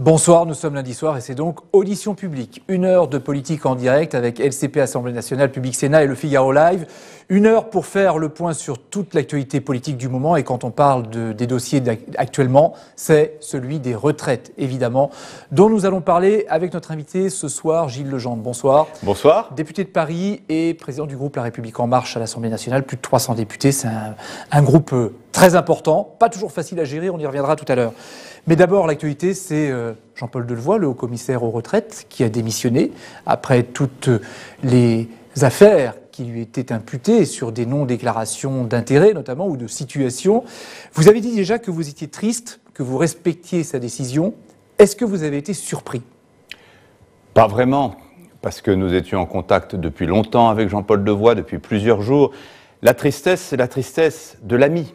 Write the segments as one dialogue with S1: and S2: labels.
S1: Bonsoir, nous sommes lundi soir et c'est donc audition publique. 1 heure de politique en direct avec LCP Assemblée Nationale, Public Sénat et le Figaro Live. 1 heure pour faire le point sur toute l'actualité politique du moment. Et quand on parle des dossiers actuellement, c'est celui des retraites, évidemment, dont nous allons parler avec notre invité ce soir, Gilles Legendre. Bonsoir.
S2: Bonsoir.
S1: Député de Paris et président du groupe La République En Marche à l'Assemblée Nationale. Plus de 300 députés, c'est un groupe très important, pas toujours facile à gérer, on y reviendra tout à l'heure. Mais d'abord, l'actualité, c'est Jean-Paul Delevoye, le haut-commissaire aux retraites, qui a démissionné après toutes les affaires qui lui étaient imputées sur des non-déclarations d'intérêt, notamment, ou de situation. Vous avez dit déjà que vous étiez triste, que vous respectiez sa décision. Est-ce que vous avez été surpris?
S2: Pas vraiment, parce que nous étions en contact depuis longtemps avec Jean-Paul Delevoye, depuis plusieurs jours. La tristesse, c'est la tristesse de l'ami.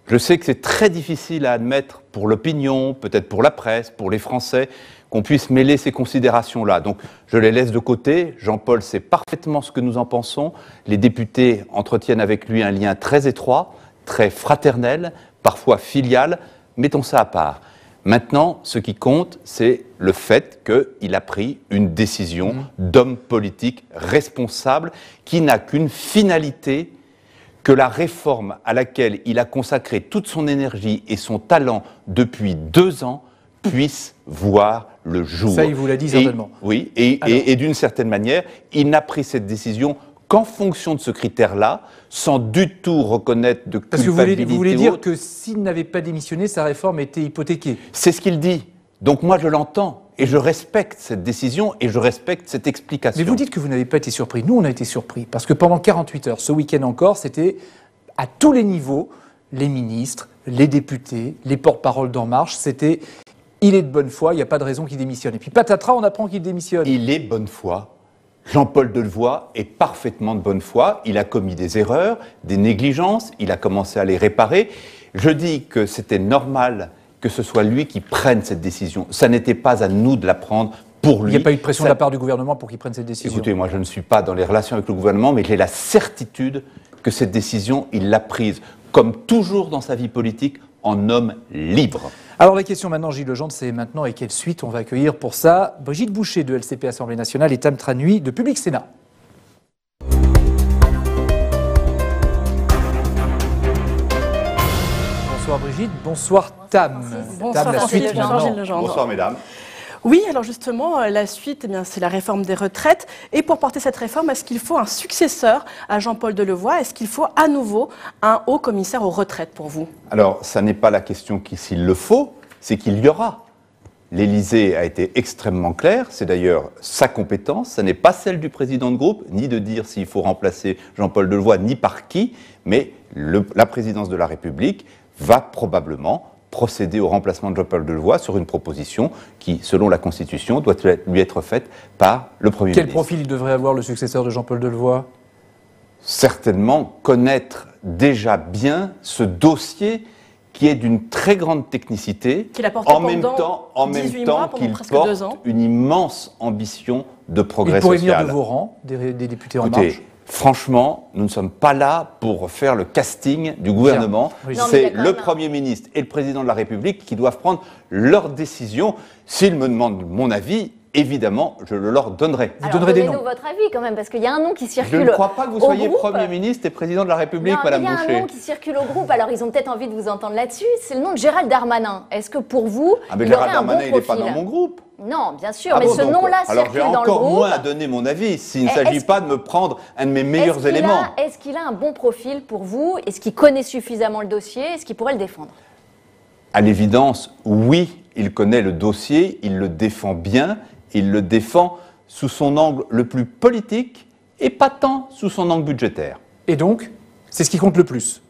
S2: Je sais que c'est très difficile à admettre pour l'opinion, peut-être pour la presse, pour les Français, qu'on puisse mêler ces considérations-là. Donc je les laisse de côté. Jean-Paul sait parfaitement ce que nous en pensons. Les députés entretiennent avec lui un lien très étroit, très fraternel, parfois filial. Mettons ça à part. Maintenant, ce qui compte, c'est le fait qu'il a pris une décision d'homme politique responsable qui n'a qu'une finalité, que la réforme à laquelle il a consacré toute son énergie et son talent depuis 2 ans puisse voir le jour.
S1: Ça, il vous l'a dit certainement.
S2: Oui, et d'une certaine manière, il n'a pris cette décision qu'en fonction de ce critère-là, sans du tout reconnaître de culpabilité.
S1: Parce que vous voulez dire que s'il n'avait pas démissionné, sa réforme était hypothéquée.
S2: C'est ce qu'il dit. Donc moi, je l'entends. Et je respecte cette décision et je respecte cette explication.
S1: Mais vous dites que vous n'avez pas été surpris. Nous, on a été surpris. Parce que pendant 48 heures, ce week-end encore, c'était à tous les niveaux, les ministres, les députés, les porte-parole d'En Marche, c'était « il est de bonne foi, il n'y a pas de raison qu'il démissionne ». Et puis patatras, on apprend qu'il démissionne.
S2: Il est bonne foi. Jean-Paul Delevoye est parfaitement de bonne foi. Il a commis des erreurs, des négligences, il a commencé à les réparer. Je dis que c'était normal que ce soit lui qui prenne cette décision. Ça n'était pas à nous de la prendre pour lui.
S1: Il n'y a pas eu de pression de la part du gouvernement pour qu'il prenne cette décision.
S2: Écoutez, moi je ne suis pas dans les relations avec le gouvernement, mais j'ai la certitude que cette décision, il l'a prise, comme toujours dans sa vie politique, en homme libre.
S1: Alors la question maintenant, Gilles Legendre, c'est maintenant et quelle suite on va accueillir pour ça Brigitte Boucher de LCP Assemblée Nationale et Tam Tranui de Public Sénat. Bonsoir Brigitte, bonsoir Tam.
S3: Bonsoir,
S1: Tam, la suite maintenant.
S2: Bonsoir mesdames.
S3: Oui, alors justement, la suite, c'est la réforme des retraites. Et pour porter cette réforme, est-ce qu'il faut un successeur à Jean-Paul Delevoye? Est-ce qu'il faut à nouveau un haut commissaire aux retraites pour vous?
S2: Alors, ça n'est pas la question s'il le faut, c'est qu'il y aura. L'Élysée a été extrêmement clair, c'est d'ailleurs sa compétence, ça n'est pas celle du président de groupe, ni de dire s'il faut remplacer Jean-Paul Delevoye, ni par qui, mais la présidence de la République va probablement procéder au remplacement de Jean-Paul Delevoye sur une proposition qui, selon la Constitution, doit lui être faite par le Premier ministre.
S1: Quel profil il devrait avoir le successeur de Jean-Paul Delevoye?
S2: Certainement connaître déjà bien ce dossier qui est d'une très grande technicité,
S3: qu'il a porté
S2: en même temps qu'il porte une immense ambition de progrès social.
S1: Il pourrait venir de vos rangs, des députés En Marche.
S2: Franchement, nous ne sommes pas là pour faire le casting du gouvernement.
S1: Oui.
S2: C'est le Premier ministre et le Président de la République qui doivent prendre leurs décisions. S'ils me demandent mon avis, évidemment, je le leur donnerai.
S4: Vous donnerez des noms. Donnez-nous votre avis quand même, parce qu'il y a un nom qui circule.
S2: Je ne crois pas que vous soyez Premier ministre et Président de la République, Madame Boucher.
S4: Il y a un nom qui circule au groupe, alors ils ont peut-être envie de vous entendre là-dessus. C'est le nom de Gérald Darmanin. Est-ce que pour vous, il aurait un bon profil?
S2: Il n'est pas dans mon groupe.
S4: Non, bien sûr, mais ce nom-là circule dans le groupe.
S2: Alors j'ai encore moins à donner mon avis, s'il ne s'agit pas de me prendre un de mes meilleurs éléments.
S4: Est-ce qu'il a un bon profil pour vous? Est-ce qu'il connaît suffisamment le dossier? Est-ce qu'il pourrait le défendre?
S2: À l'évidence, oui, il connaît le dossier, il le défend bien, il le défend sous son angle le plus politique et pas tant sous son angle budgétaire.
S1: Et donc, c'est ce qui compte le plus?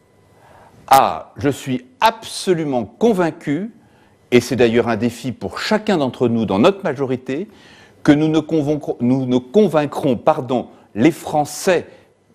S2: Ah, je suis absolument convaincu, et c'est d'ailleurs un défi pour chacun d'entre nous dans notre majorité, que nous ne convaincrons les Français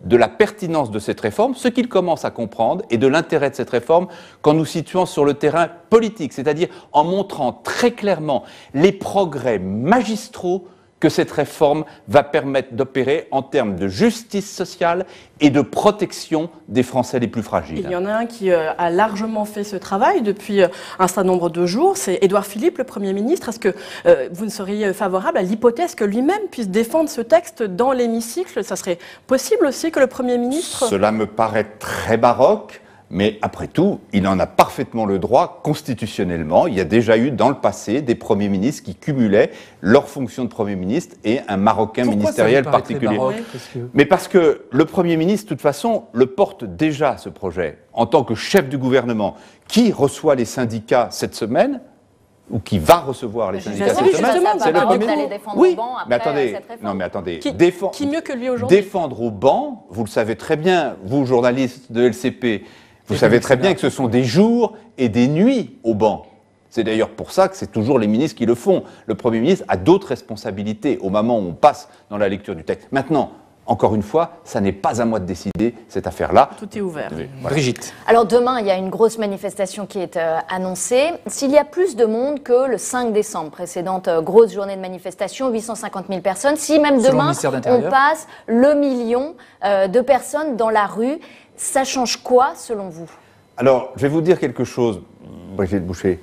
S2: de la pertinence de cette réforme, ce qu'ils commencent à comprendre, et de l'intérêt de cette réforme qu'en nous situant sur le terrain politique, c'est-à-dire en montrant très clairement les progrès magistraux que cette réforme va permettre d'opérer en termes de justice sociale et de protection des Français les plus fragiles.
S3: Il y en a un qui a largement fait ce travail depuis un certain nombre de jours, c'est Édouard Philippe, le Premier ministre. Est-ce que vous ne seriez favorable à l'hypothèse que lui-même puisse défendre ce texte dans l'hémicycle? Ça serait possible aussi que le Premier ministre...
S2: Cela me paraît très baroque. Mais après tout, il en a parfaitement le droit constitutionnellement. Il y a déjà eu dans le passé des premiers ministres qui cumulaient leur fonction de Premier ministre et un Marocain ministériel particulier. Mais parce que le Premier ministre, de toute façon, le porte déjà, ce projet, en tant que chef du gouvernement, qui reçoit les syndicats cette semaine, ou qui va recevoir les syndicats cette semaine,
S4: c'est le Premier ministre.
S2: Oui, mais attendez, non mais attendez,
S3: qui mieux que lui aujourd'hui?
S2: Défendre au banc, vous le savez très bien, vous journalistes de LCP, vous savez très bien que ce sont des jours et des nuits au banc. C'est d'ailleurs pour ça que c'est toujours les ministres qui le font. Le Premier ministre a d'autres responsabilités au moment où on passe dans la lecture du texte. Maintenant, encore une fois, ça n'est pas à moi de décider cette affaire-là.
S3: Tout est ouvert.
S2: Voilà.
S1: Brigitte.
S4: Alors demain, il y a une grosse manifestation qui est annoncée. S'il y a plus de monde que le 5 décembre, précédente grosse journée de manifestation, 850 000 personnes, si même demain on passe le million de personnes dans la rue, ça change quoi selon vous?
S2: Alors, je vais vous dire quelque chose, Brigitte Boucher.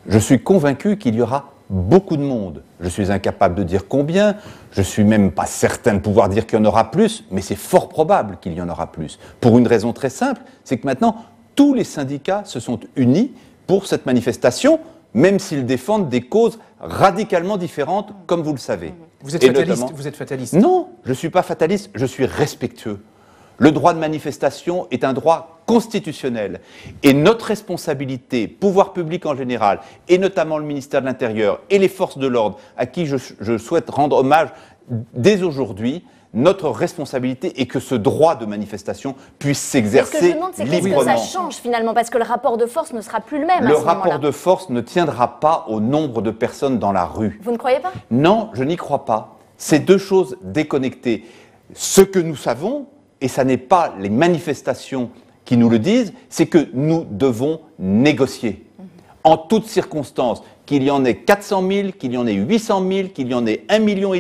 S2: Je suis convaincu qu'il y aura beaucoup de monde. Je suis incapable de dire combien, je suis même pas certain de pouvoir dire qu'il y en aura plus, mais c'est fort probable qu'il y en aura plus. Pour une raison très simple, c'est que maintenant, tous les syndicats se sont unis pour cette manifestation, même s'ils défendent des causes radicalement différentes, comme vous le savez.
S1: Vous êtes fataliste, vous êtes fataliste?
S2: Non, je ne suis pas fataliste, je suis respectueux. Le droit de manifestation est un droit constitutionnel. Et notre responsabilité, pouvoir public en général, et notamment le ministère de l'Intérieur et les forces de l'ordre, à qui je souhaite rendre hommage dès aujourd'hui, notre responsabilité est que ce droit de manifestation puisse s'exercer librement.
S4: Ce que je demande, c'est qu'est-ce que ça change finalement? Parce que le rapport de force ne sera plus le même à ce moment-là.
S2: Le rapport de force ne tiendra pas au nombre de personnes dans la rue.
S4: Vous ne croyez pas?
S2: Non, je n'y crois pas. C'est deux choses déconnectées. Ce que nous savons, et ça n'est pas les manifestations qui nous le disent, c'est que nous devons négocier. En toutes circonstances, qu'il y en ait 400 000, qu'il y en ait 800 000, qu'il y en ait 1,5 million,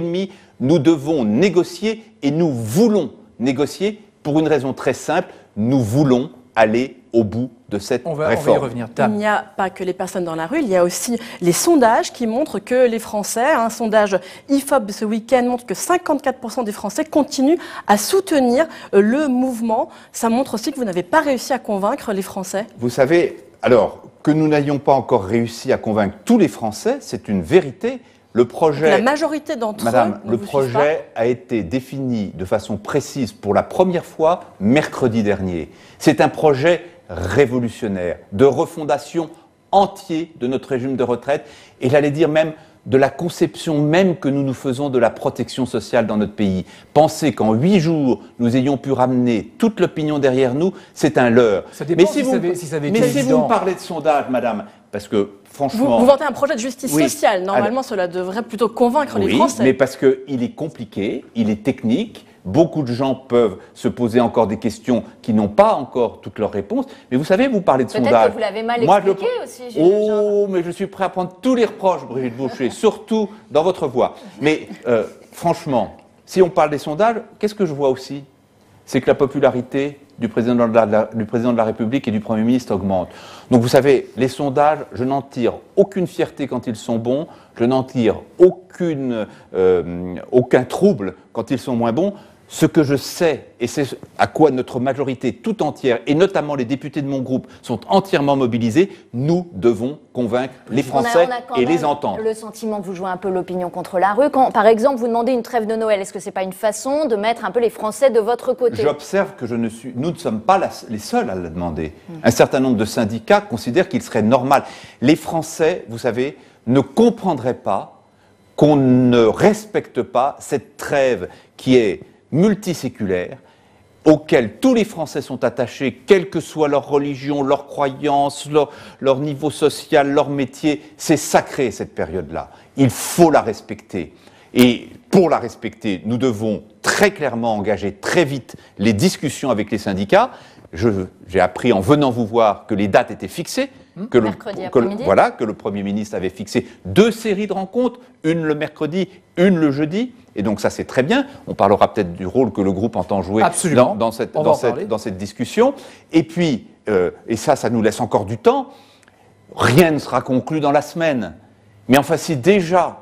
S2: nous devons négocier et nous voulons négocier pour une raison très simple, nous voulons aller au bout de cette réforme.
S1: On va y revenir.
S3: Il n'y a pas que les personnes dans la rue, il y a aussi les sondages qui montrent que les Français, un sondage IFOP de ce week-end montre que 54% des Français continuent à soutenir le mouvement. Ça montre aussi que vous n'avez pas réussi à convaincre les Français.
S2: Vous savez, alors que nous n'ayons pas encore réussi à convaincre tous les Français, c'est une vérité. Le projet,
S3: la majorité d'entre eux,
S2: Madame, le projet a été défini de façon précise pour la première fois mercredi dernier. C'est un projet révolutionnaire, de refondation entière de notre régime de retraite, et j'allais dire même de la conception même que nous nous faisons de la protection sociale dans notre pays. Penser qu'en 8 jours, nous ayons pu ramener toute l'opinion derrière nous, c'est un leurre.
S1: Ça dépend
S2: mais si vous me parlez de sondage, Madame, parce que franchement...
S3: Vous vantez un projet de justice sociale. Normalement, cela devrait plutôt convaincre les Français.
S2: Oui, mais parce qu'il est compliqué, il est technique. Beaucoup de gens peuvent se poser encore des questions qui n'ont pas encore toutes leurs réponses. Mais vous savez, vous parlez de sondage.
S4: Peut-être que vous l'avez mal expliqué aussi.
S2: Mais je suis prêt à prendre tous les reproches, Brigitte Boucher, surtout dans votre voix. Mais franchement, si on parle des sondages, qu'est-ce que je vois aussi? C'est que la popularité du président de la République et du Premier ministre augmente. Donc vous savez, les sondages, je n'en tire aucune fierté quand ils sont bons, je n'en tire aucun trouble quand ils sont moins bons. Ce que je sais, et c'est à quoi notre majorité tout entière, et notamment les députés de mon groupe, sont entièrement mobilisés, nous devons convaincre les Français et les entendre.
S4: Le sentiment que vous jouez un peu l'opinion contre la rue. Quand, par exemple, vous demandez une trêve de Noël, est-ce que ce n'est pas une façon de mettre un peu les Français de votre côté?
S2: J'observe que nous ne sommes pas les seuls à la demander. Un certain nombre de syndicats considèrent qu'il serait normal. Les Français, vous savez, ne comprendraient pas qu'on ne respecte pas cette trêve qui est multiséculaire, auquel tous les Français sont attachés, quelle que soit leur religion, leur croyance, leur niveau social, leur métier. C'est sacré, cette période-là. Il faut la respecter. Et pour la respecter, nous devons très clairement engager très vite les discussions avec les syndicats. J'ai appris en venant vous voir que les dates étaient fixées. que le Premier ministre avait fixé 2 séries de rencontres, une le mercredi, une le jeudi. Et donc ça, c'est très bien. On parlera peut-être du rôle que le groupe entend jouer dans cette discussion. Et puis, et ça nous laisse encore du temps, rien ne sera conclu dans la semaine. Mais enfin, si déjà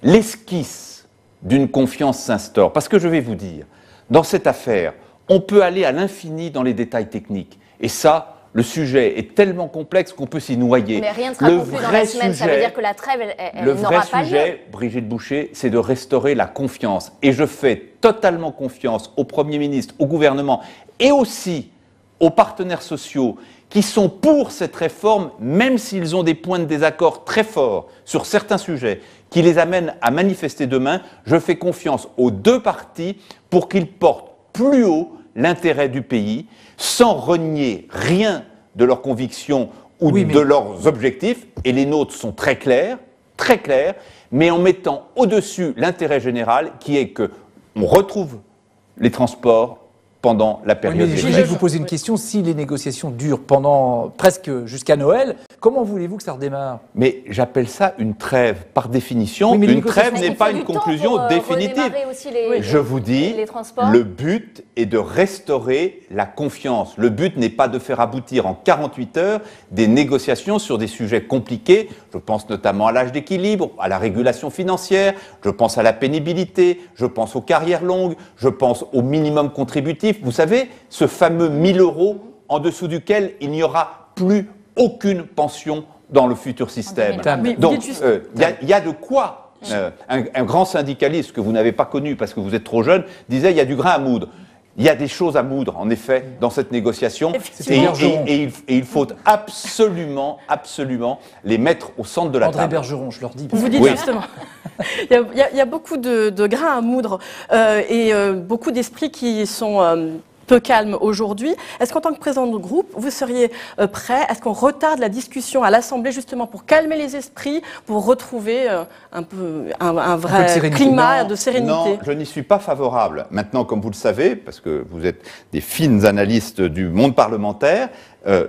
S2: l'esquisse d'une confiance s'instaure, parce que je vais vous dire, dans cette affaire, on peut aller à l'infini dans les détails techniques. Et ça, le sujet est tellement complexe qu'on peut s'y noyer.
S4: Mais rien ne sera conclu dans la semaine, ça veut dire que la trêve, elle n'aura pas lieu.
S2: Le vrai sujet, Brigitte Boucher, c'est de restaurer la confiance. Et je fais totalement confiance au Premier ministre, au gouvernement et aussi aux partenaires sociaux qui sont pour cette réforme, même s'ils ont des points de désaccord très forts sur certains sujets, qui les amènent à manifester demain. Je fais confiance aux 2 partis pour qu'ils portent plus haut l'intérêt du pays, sans renier rien de leurs convictions ou de leurs objectifs, et les nôtres sont très clairs, mais en mettant au-dessus l'intérêt général, qui est qu'on retrouve les transports pendant la période.
S1: Je vais vous poser une question. Si les négociations durent pendant presque jusqu'à Noël, comment voulez-vous que ça redémarre?
S2: Mais j'appelle ça une trêve. Par définition, une trêve n'est pas une conclusion définitive. Je vous dis, le but est de restaurer la confiance. Le but n'est pas de faire aboutir en 48 heures des négociations sur des sujets compliqués. Je pense notamment à l'âge d'équilibre, à la régulation financière, je pense à la pénibilité, je pense aux carrières longues, je pense au minimum contributif. Vous savez, ce fameux 1 000 € en dessous duquel il n'y aura plus aucune pension dans le futur système. Donc, il y a de quoi. Un grand syndicaliste que vous n'avez pas connu parce que vous êtes trop jeune disait il y a du grain à moudre. Il y a des choses à moudre, en effet, dans cette négociation. Et il faut absolument les mettre au centre de la table.
S1: André Bergeron, je leur dis.
S3: Vous dites justement. Il y a beaucoup de grains à moudre et beaucoup d'esprits qui sont peu calmes aujourd'hui. Est-ce qu'en tant que président de groupe, vous seriez prêt? Est-ce qu'on retarde la discussion à l'Assemblée justement pour calmer les esprits, pour retrouver un vrai climat de sérénité?
S2: Non, je n'y suis pas favorable. Maintenant, comme vous le savez, parce que vous êtes des fines analystes du monde parlementaire,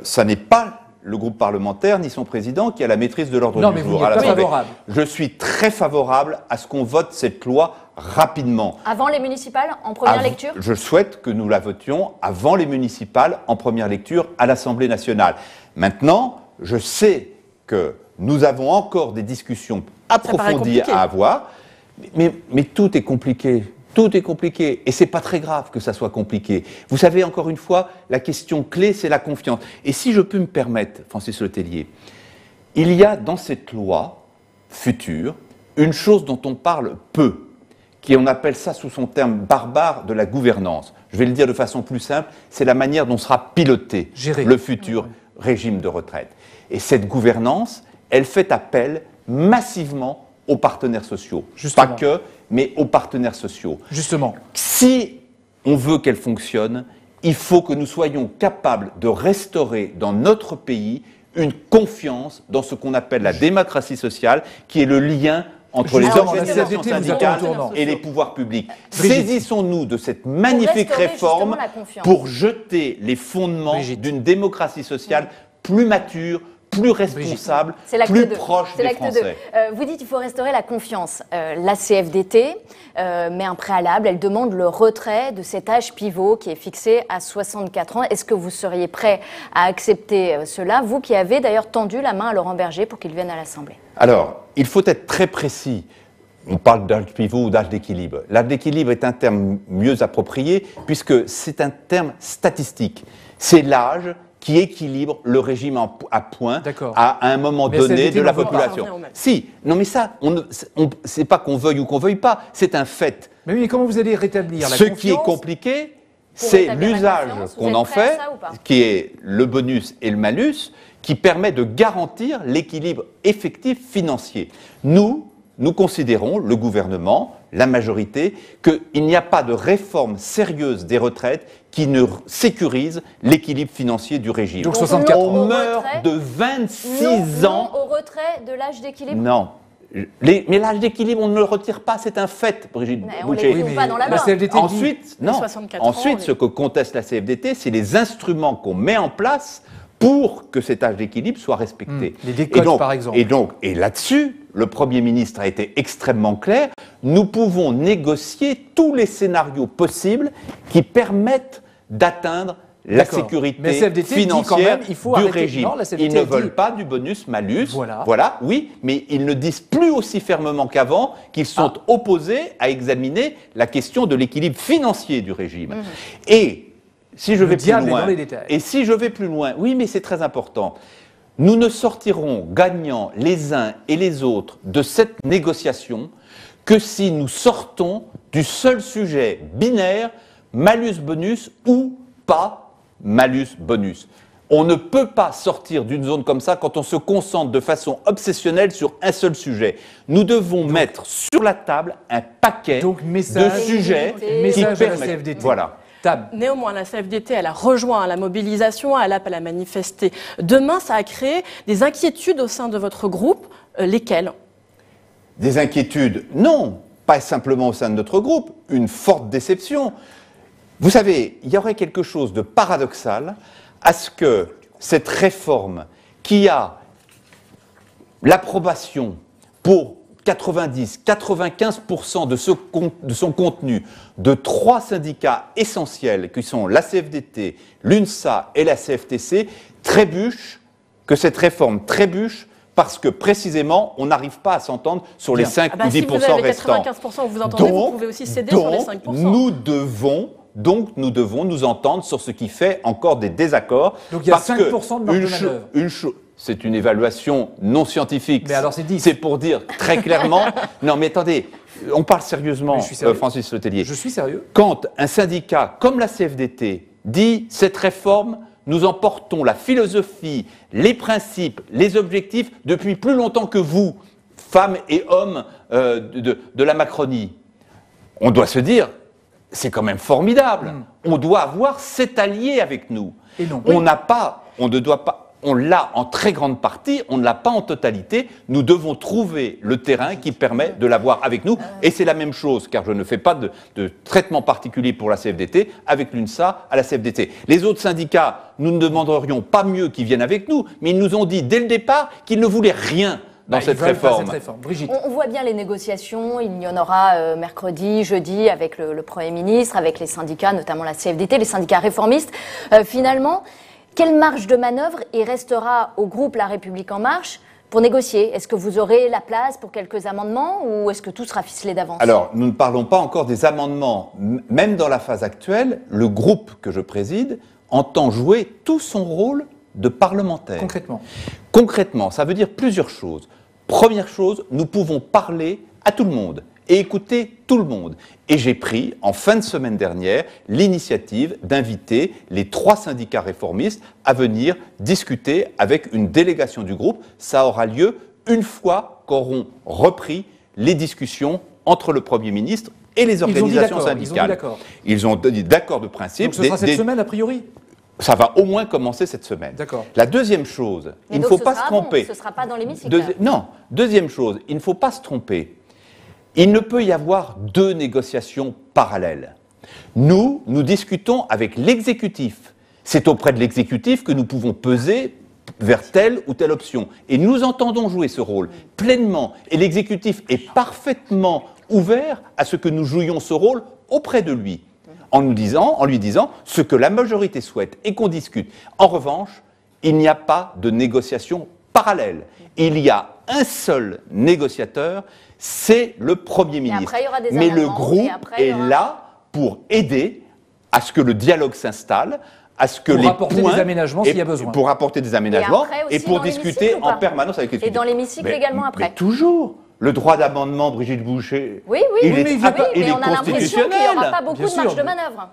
S2: ça n'est pas le groupe parlementaire ni son président qui a la maîtrise de l'ordre du jour.
S1: Non, mais vous n'êtes pas favorable.
S2: Je suis très favorable à ce qu'on vote cette loi rapidement.
S4: Avant les municipales, en première lecture?
S2: Je souhaite que nous la votions avant les municipales, en première lecture, à l'Assemblée nationale. Maintenant, je sais que nous avons encore des discussions approfondies à avoir, mais tout est compliqué. Tout est compliqué, et c'est pas très grave que ça soit compliqué. Vous savez, encore une fois, la question clé, c'est la confiance. Et si je peux me permettre, Francis Letellier, il y a dans cette loi future une chose dont on parle peu, on appelle ça sous son terme barbare de la gouvernance. Je vais le dire de façon plus simple, c'est la manière dont sera piloté le futur régime de retraite. Et cette gouvernance, elle fait appel massivement aux partenaires sociaux.
S1: Justement.
S2: Pas que, mais aux partenaires sociaux.
S1: Justement.
S2: Si on veut qu'elle fonctionne, il faut que nous soyons capables de restaurer dans notre pays une confiance dans ce qu'on appelle la démocratie sociale, qui est le lien entre les organisations syndicales et les pouvoirs publics. Saisissons-nous de cette magnifique réforme pour jeter les fondements d'une démocratie sociale plus mature, plus responsable, plus proche des Français.
S4: Vous dites qu'il faut restaurer la confiance. La CFDT met un préalable, elle demande le retrait de cet âge pivot qui est fixé à 64 ans. Est-ce que vous seriez prêt à accepter cela, vous qui avez d'ailleurs tendu la main à Laurent Berger pour qu'il vienne à l'Assemblée?
S2: Alors, il faut être très précis. On parle d'âge pivot ou d'âge d'équilibre. L'âge d'équilibre est un terme mieux approprié puisque c'est un terme statistique. C'est l'âge qui équilibre le régime à point à un moment donné de la population. Si, non mais ça, c'est pas qu'on veuille ou qu'on veuille pas, c'est un fait.
S1: Mais oui, mais comment vous allez rétablir la
S2: confiance?
S1: Ce
S2: qui est compliqué, c'est l'usage qu'on en fait, qui est le bonus et le malus, qui permet de garantir l'équilibre effectif financier. Nous considérons, le gouvernement, la majorité, qu'il n'y a pas de réforme sérieuse des retraites qui ne sécurise l'équilibre financier du régime.
S1: Donc 64
S2: On meurt de 26 ans.
S4: Au retrait de l'âge d'équilibre?
S2: Non. Mais l'âge d'équilibre, on ne le retire pas, c'est un fait, Brigitte Boucher.
S4: On ne pas dans la loi.
S2: Ensuite, ce que conteste la CFDT, c'est les instruments qu'on met en place pour que cet âge d'équilibre soit respecté.
S1: Les décotes, par exemple.
S2: Et là-dessus, le Premier ministre a été extrêmement clair. Nous pouvons négocier tous les scénarios possibles qui permettent d'atteindre la sécurité financière du régime. Non, ils ne veulent pas du bonus-malus. Voilà, oui, mais ils ne disent plus aussi fermement qu'avant qu'ils sont opposés à examiner la question de l'équilibre financier du régime. Et si je vais plus loin, oui, mais c'est très important. Nous ne sortirons gagnants les uns et les autres de cette négociation que si nous sortons du seul sujet binaire, malus-bonus ou pas malus-bonus. On ne peut pas sortir d'une zone comme ça quand on se concentre de façon obsessionnelle sur un seul sujet. Nous devons mettre sur la table un paquet de sujets qui permettent... Voilà.
S3: Néanmoins, la CFDT, elle a rejoint la mobilisation, elle appelle à manifester. Demain, ça a créé des inquiétudes au sein de votre groupe. Lesquelles?
S2: Des inquiétudes? Non, pas simplement au sein de notre groupe, une forte déception. Vous savez, il y aurait quelque chose de paradoxal à ce que cette réforme qui a l'approbation pour 90-95% de son contenu de 3 syndicats essentiels qui sont la CFDT, l'UNSA et la CFTC, que cette réforme trébuche parce que précisément on n'arrive pas à s'entendre sur les 5 ou 10%
S3: si vous avez
S2: restants.
S3: 95%, vous entendez, vous pouvez aussi céder sur les 5%.
S2: Nous devons nous entendre sur ce qui fait encore des désaccords.
S1: Donc il y a 5% de marge de manœuvre.
S2: C'est une évaluation non scientifique.
S1: Mais alors c'est 10.
S2: C'est pour dire très clairement... Non mais attendez, on parle sérieusement, Francis Letellier.
S1: Je suis sérieux.
S2: Quand un syndicat comme la CFDT dit « cette réforme, nous en portons la philosophie, les principes, les objectifs depuis plus longtemps que vous, femmes et hommes de la Macronie », on doit se dire « c'est quand même formidable, on doit avoir cet allié avec nous ».
S1: Et non.
S2: On l'a en très grande partie, on ne l'a pas en totalité. Nous devons trouver le terrain qui permet de l'avoir avec nous. Et c'est la même chose, car je ne fais pas de traitement particulier pour la CFDT, avec l'UNSA à la CFDT. Les autres syndicats, nous ne demanderions pas mieux qu'ils viennent avec nous, mais ils nous ont dit dès le départ qu'ils ne voulaient rien dans cette réforme.
S1: Brigitte.
S4: On voit bien les négociations, il y en aura mercredi, jeudi, avec le Premier ministre, avec les syndicats, notamment la CFDT, les syndicats réformistes. Finalement, quelle marge de manœuvre il restera au groupe La République En Marche pour négocier? Est-ce que vous aurez la place pour quelques amendements ou est-ce que tout sera ficelé d'avance?
S2: Alors, nous ne parlons pas encore des amendements. Même dans la phase actuelle, le groupe que je préside entend jouer tout son rôle de parlementaire. Concrètement, ça veut dire plusieurs choses. Première chose, nous pouvons parler à tout le monde et écouter tout le monde. Et j'ai pris, en fin de semaine dernière, l'initiative d'inviter les 3 syndicats réformistes à venir discuter avec une délégation du groupe. Ça aura lieu une fois qu'auront repris les discussions entre le Premier ministre et les organisations syndicales. Ils ont dit d'accord de principe.
S1: Donc ce sera cette semaine, a priori?
S2: Ça va au moins commencer cette semaine. La deuxième chose, il ne faut pas se tromper.
S4: Ce ne sera pas dans l'hémicycle.
S2: Non, deuxième chose, il ne faut pas se tromper. Il ne peut y avoir 2 négociations parallèles. Nous discutons avec l'exécutif. C'est auprès de l'exécutif que nous pouvons peser vers telle ou telle option. Et nous entendons jouer ce rôle pleinement. Et l'exécutif est parfaitement ouvert à ce que nous jouions ce rôle auprès de lui, en lui disant ce que la majorité souhaite et qu'on discute. En revanche, il n'y a pas de négociation parallèle. Il y a un seul négociateur, c'est le Premier ministre. Mais le groupe est là pour aider à ce que le dialogue s'installe, à ce que
S1: pour apporter des aménagements s'il y a besoin.
S2: Pour apporter des aménagements et pour discuter en permanence avec les
S4: Et dans l'hémicycle également après.
S2: Mais toujours. Le droit d'amendement, Brigitte Boucher,
S4: il est
S2: constitutionnel.
S4: On a l'impression qu'il n'y aura pas beaucoup de marge de manœuvre.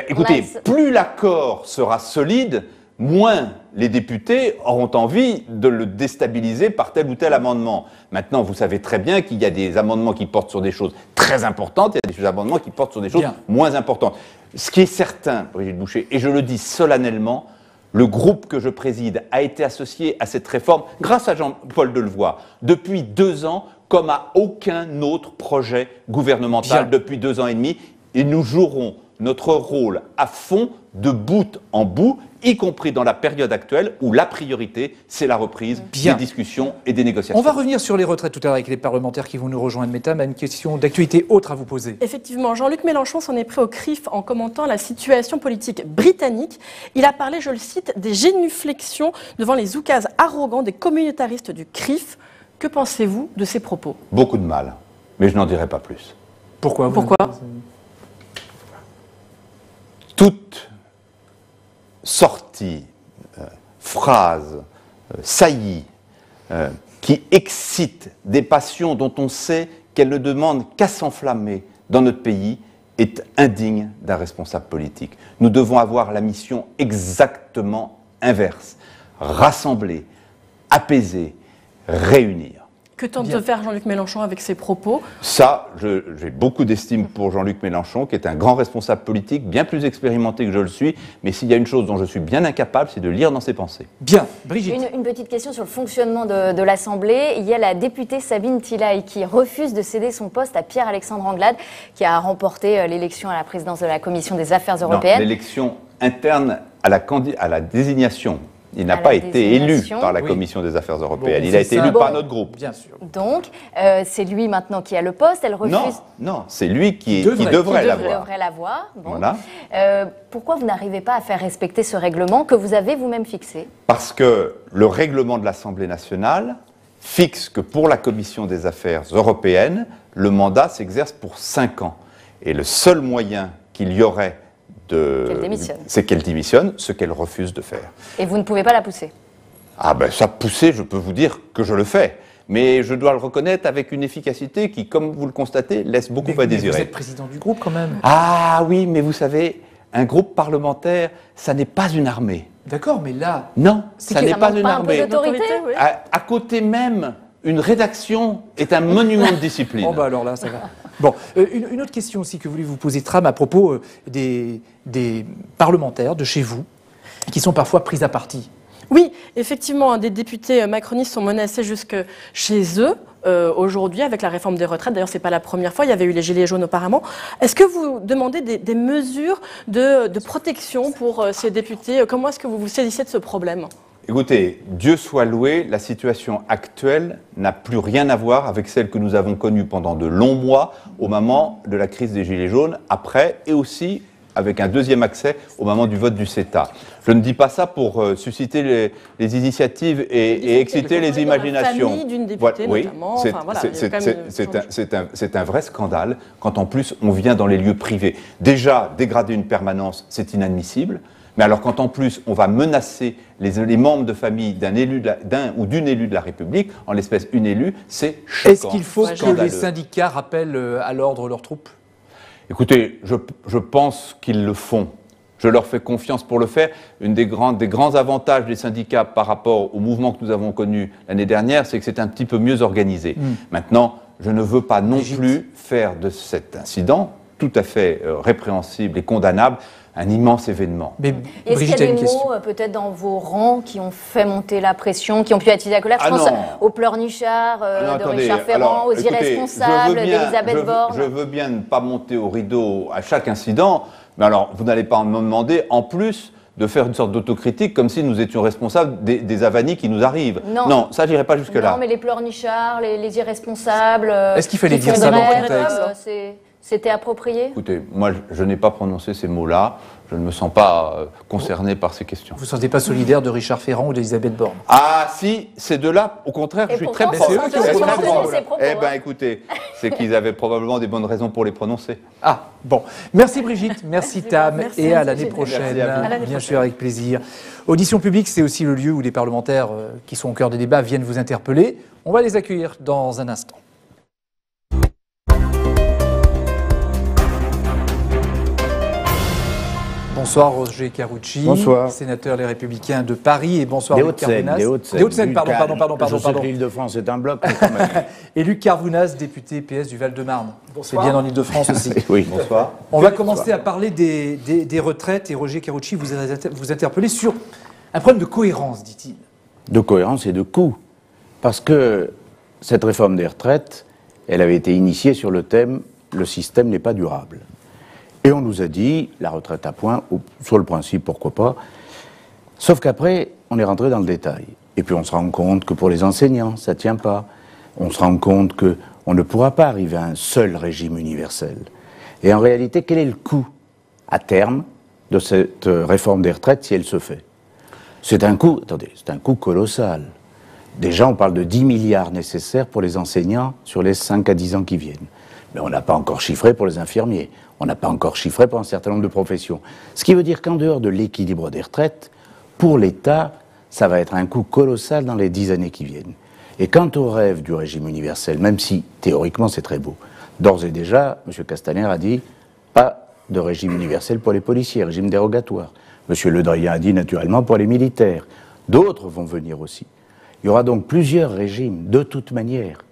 S2: Écoutez, plus l'accord sera solide, moins les députés auront envie de le déstabiliser par tel ou tel amendement. Maintenant, vous savez très bien qu'il y a des amendements qui portent sur des choses très importantes, il y a des amendements qui portent sur des choses moins importantes. Ce qui est certain, Brigitte Boucher, et je le dis solennellement, le groupe que je préside a été associé à cette réforme, grâce à Jean-Paul Delevoye, depuis 2 ans, comme à aucun autre projet gouvernemental depuis 2 ans et demi, et nous jouerons notre rôle à fond, de bout en bout, y compris dans la période actuelle où la priorité, c'est la reprise des discussions et des négociations.
S1: On va revenir sur les retraites tout à l'heure avec les parlementaires qui vont nous rejoindre. Mesdames, une question d'actualité autre à vous poser.
S3: Effectivement, Jean-Luc Mélenchon s'en est pris au CRIF en commentant la situation politique britannique. Il a parlé, je le cite, des génuflexions devant les oukases arrogants des communautaristes du CRIF. Que pensez-vous de ces propos?
S2: Beaucoup de mal, mais je n'en dirai pas plus.
S1: Pourquoi?
S2: Toute sortie, phrase, saillie, qui excite des passions dont on sait qu'elles ne demandent qu'à s'enflammer dans notre pays est indigne d'un responsable politique. Nous devons avoir la mission exactement inverse. Rassembler, apaiser, réunir.
S3: Que tente de faire Jean-Luc Mélenchon avec ses propos?
S2: Ça, j'ai beaucoup d'estime pour Jean-Luc Mélenchon, qui est un grand responsable politique, bien plus expérimenté que je le suis, mais s'il y a une chose dont je suis bien incapable, c'est de lire dans ses pensées.
S1: Bien, Brigitte.
S4: Une petite question sur le fonctionnement de l'Assemblée. Il y a la députée Sabine Thilaye qui refuse de céder son poste à Pierre-Alexandre Anglade, qui a remporté l'élection à la présidence de la Commission des Affaires européennes.
S2: Non, l'élection interne à la désignation. Il n'a pas été élu par la Commission des Affaires européennes. Il a été élu par notre groupe.
S1: Bien sûr.
S4: Donc, c'est lui maintenant qui a le poste. Elle refuse.
S2: Non, c'est lui qui devrait
S4: l'avoir. Bon.
S2: Voilà.
S4: Pourquoi vous n'arrivez pas à faire respecter ce règlement que vous avez vous-même fixé?
S2: Parce que le règlement de l'Assemblée nationale fixe que pour la Commission des Affaires européennes, le mandat s'exerce pour 5 ans. Et le seul moyen qu'il y aurait c'est qu'elle démissionne, ce qu'elle refuse de faire.
S4: Et vous ne pouvez pas la pousser?
S2: Ah ben ça, pousser, je peux vous dire que je le fais. Mais je dois le reconnaître avec une efficacité qui, comme vous le constatez, laisse beaucoup à désirer.
S1: Vous êtes président du groupe quand même.
S2: Ah oui, mais vous savez, un groupe parlementaire, ça n'est pas une armée.
S1: D'accord, mais là...
S2: Non, ça n'est pas une armée.
S4: Un peu d'autorité, oui.
S2: À côté même, une rédaction est un monument de discipline.
S1: Oh bah alors là, ça va. Bon, une autre question aussi que voulez vous poser, Tram, à propos des parlementaires de chez vous, qui sont parfois pris à partie.
S3: Oui, effectivement, des députés macronistes sont menacés jusque chez eux aujourd'hui avec la réforme des retraites. D'ailleurs, ce n'est pas la première fois, il y avait eu les gilets jaunes auparavant. Est-ce que vous demandez des mesures de protection pour ces députés? Comment est-ce que vous vous saisissez de ce problème?
S2: Écoutez, Dieu soit loué, la situation actuelle n'a plus rien à voir avec celle que nous avons connue pendant de longs mois au moment de la crise des Gilets jaunes, après et aussi avec un deuxième accès au moment du vote du CETA. Je ne dis pas ça pour susciter les initiatives et exciter les imaginations.
S3: La famille d'une députée, notamment.
S2: C'est un vrai scandale quand en plus on vient dans les lieux privés. Déjà, dégrader une permanence, c'est inadmissible. Mais alors quand en plus on va menacer les membres de famille d'un ou d'une élue de la République, en l'espèce une élue, c'est choquant.
S1: Est-ce qu'il faut que les syndicats rappellent à l'ordre leurs troupes?
S2: Écoutez, je pense qu'ils le font. Je leur fais confiance pour le faire. Des grands avantages des syndicats par rapport au mouvement que nous avons connu l'année dernière, c'est que c'est un petit peu mieux organisé. Maintenant, je ne veux pas non plus faire de cet incident, tout à fait répréhensible et condamnable, un immense événement.
S4: Est-ce qu'il y a des mots peut-être dans vos rangs qui ont fait monter la pression, qui ont pu attiser la colère? Je pense aux pleurnichards de Richard Ferrand, aux irresponsables d'Elisabeth Borne.
S2: Je veux bien ne pas monter au rideau à chaque incident, mais alors vous n'allez pas me demander en plus de faire une sorte d'autocritique comme si nous étions responsables des avanies qui nous arrivent. Non, ça j'irai pas jusque-là.
S4: Non, mais les pleurnichards, les irresponsables...
S1: Est-ce qu'il fallait dire ça dans le contexte?
S4: C'était approprié?
S2: Écoutez, moi, je n'ai pas prononcé ces mots-là. Je ne me sens pas concerné par ces questions.
S1: Vous ne vous sentez pas solidaire de Richard Ferrand ou d'Elisabeth Borne?
S2: Ah, si, ces deux-là, au contraire, je suis très proche. Eh bien, écoutez, c'est qu'ils avaient probablement des bonnes raisons pour les prononcer.
S1: Ah, bon. Merci Brigitte, merci Tam, et à l'année prochaine, bien sûr, avec plaisir. Audition publique, c'est aussi le lieu où les parlementaires qui sont au cœur des débats viennent vous interpeller. On va les accueillir dans un instant. Bonsoir Roger Karoutchi, sénateur Les Républicains de Paris, et bonsoir Luc Carvounas.
S5: Des Hauts-de-Seine,
S1: pardon.
S5: Je sais que l'Île-de-France est un bloc, mais quand même.
S1: Et Luc Carvounas, député PS du Val-de-Marne. C'est bien en Île-de-France aussi.
S2: Oui, bonsoir.
S1: On va commencer à parler des retraites, et Roger Karoutchi vous interpellez sur un problème de cohérence, dit-il.
S5: De cohérence et de coût. Parce que cette réforme des retraites, elle avait été initiée sur le thème « le système n'est pas durable ». Et on nous a dit, la retraite à points, sur le principe, pourquoi pas. Sauf qu'après, on est rentré dans le détail. Et puis on se rend compte que pour les enseignants, ça ne tient pas. On se rend compte qu'on ne pourra pas arriver à un seul régime universel. Et en réalité, quel est le coût, à terme, de cette réforme des retraites si elle se fait? C'est un coût, attendez, c'est un coût colossal. Déjà, on parle de 10 milliards nécessaires pour les enseignants sur les 5 à 10 ans qui viennent. Mais on n'a pas encore chiffré pour les infirmiers. On n'a pas encore chiffré pour un certain nombre de professions. Ce qui veut dire qu'en dehors de l'équilibre des retraites, pour l'État, ça va être un coût colossal dans les 10 années qui viennent. Et quant au rêve du régime universel, même si théoriquement c'est très beau, d'ores et déjà, M. Castaner a dit pas de régime universel pour les policiers, régime dérogatoire. M. Le Drian a dit naturellement pour les militaires. D'autres vont venir aussi. Il y aura donc plusieurs régimes, de toute manière.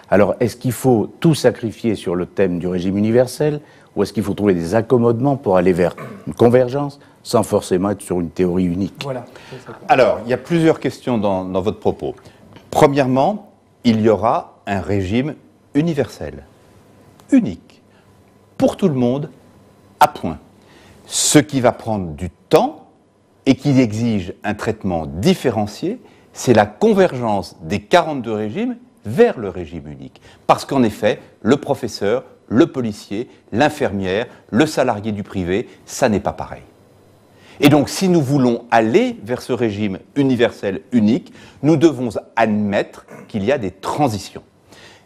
S5: Alors, est-ce qu'il faut tout sacrifier sur le thème du régime universel, ou est-ce qu'il faut trouver des accommodements pour aller vers une convergence, sans forcément être sur une théorie unique?
S1: Voilà.
S2: Alors, il y a plusieurs questions dans votre propos. Premièrement, il y aura un régime universel, unique, pour tout le monde, à point. Ce qui va prendre du temps et qui exige un traitement différencié, c'est la convergence des 42 régimes vers le régime unique. Parce qu'en effet, le professeur, le policier, l'infirmière, le salarié du privé, ça n'est pas pareil. Et donc, si nous voulons aller vers ce régime universel unique, nous devons admettre qu'il y a des transitions.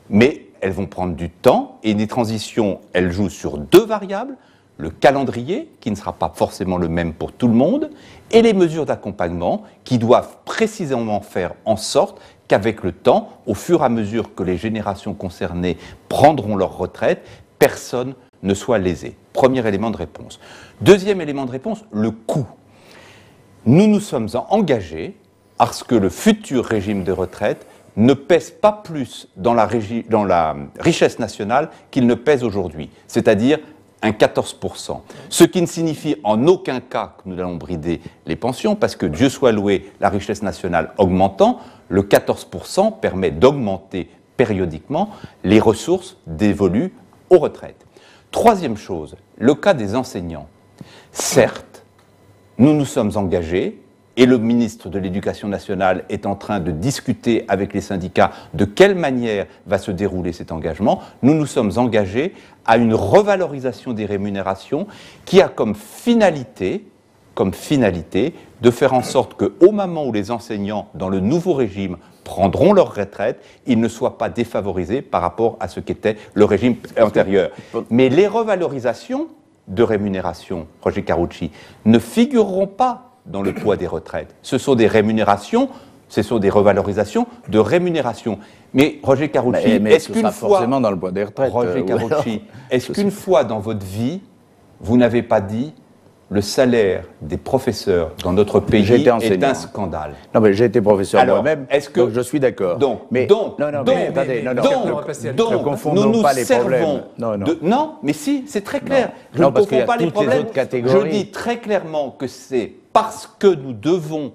S2: Mais elles vont prendre du temps, et les transitions, elles jouent sur 2 variables, le calendrier, qui ne sera pas forcément le même pour tout le monde, et les mesures d'accompagnement, qui doivent précisément faire en sorte qu'avec le temps, au fur et à mesure que les générations concernées prendront leur retraite, personne ne soit lésé. Premier élément de réponse. Deuxième élément de réponse, le coût. Nous nous sommes engagés à ce que le futur régime de retraite ne pèse pas plus dans la richesse nationale qu'il ne pèse aujourd'hui, c'est-à-dire un 14%. Ce qui ne signifie en aucun cas que nous allons brider les pensions, parce que Dieu soit loué, la richesse nationale augmentant, le 14% permet d'augmenter périodiquement les ressources dévolues aux retraites. Troisième chose, le cas des enseignants. Certes, nous nous sommes engagés, et le ministre de l'Éducation nationale est en train de discuter avec les syndicats de quelle manière va se dérouler cet engagement. Nous nous sommes engagés à une revalorisation des rémunérations qui a comme finalité de faire en sorte qu'au moment où les enseignants, dans le nouveau régime, prendront leur retraite, ils ne soient pas défavorisés par rapport à ce qu'était le régime antérieur. Mais les revalorisations de rémunération, Roger Carucci, ne figureront pas dans le poids des retraites. Ce sont des rémunérations, ce sont des revalorisations de rémunération. Mais Roger Carucci, est-ce qu'une fois
S5: forcément dans le poids des retraites,
S2: Roger Carucci, est-ce qu'une fois dans votre vie, vous n'avez pas dit le salaire des professeurs dans notre pays est un scandale?
S5: Non, mais j'ai été professeur moi-même, donc je suis d'accord.
S2: Donc,
S5: ne confondons pas les problèmes.
S2: Non, mais si, c'est très clair. Je ne confonds pas les problèmes. Je dis très clairement que c'est parce que nous devons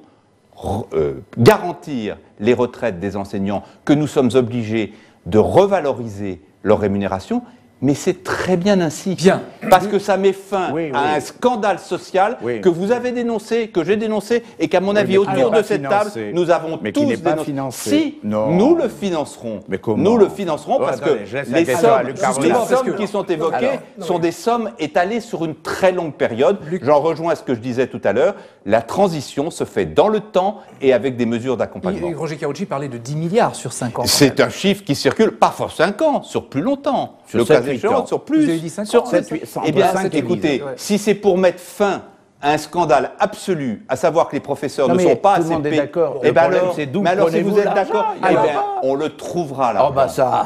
S2: garantir les retraites des enseignants que nous sommes obligés de revaloriser leur rémunération. Mais c'est très bien ainsi.
S1: Bien.
S2: Parce que ça met fin à un scandale social que vous avez dénoncé, que j'ai dénoncé, et qu'à mon avis, autour de cette table, nous avons tous dénoncé. Si, nous le financerons.
S5: Mais comment?
S2: Nous le financerons parce que les sommes qui sont évoquées sont des sommes étalées sur une très longue période. J'en rejoins ce que je disais tout à l'heure. La transition se fait dans le temps et avec des mesures d'accompagnement.
S1: Roger Carucci parlait de 10 milliards sur 5 ans.
S2: C'est un chiffre qui circule, pas pour 5 ans, sur plus longtemps.
S5: Sur 7 ans.
S2: Sur plus.
S1: Vous avez dit 5 ans.
S2: Sur 7, 8, eh bien, écoutez, si c'est pour mettre fin à un scandale absolu, à savoir que les professeurs ne sont pas assez payés.
S5: D'accord.
S2: Eh bien alors, mais alors si vous êtes d'accord, eh bien, on le trouvera là.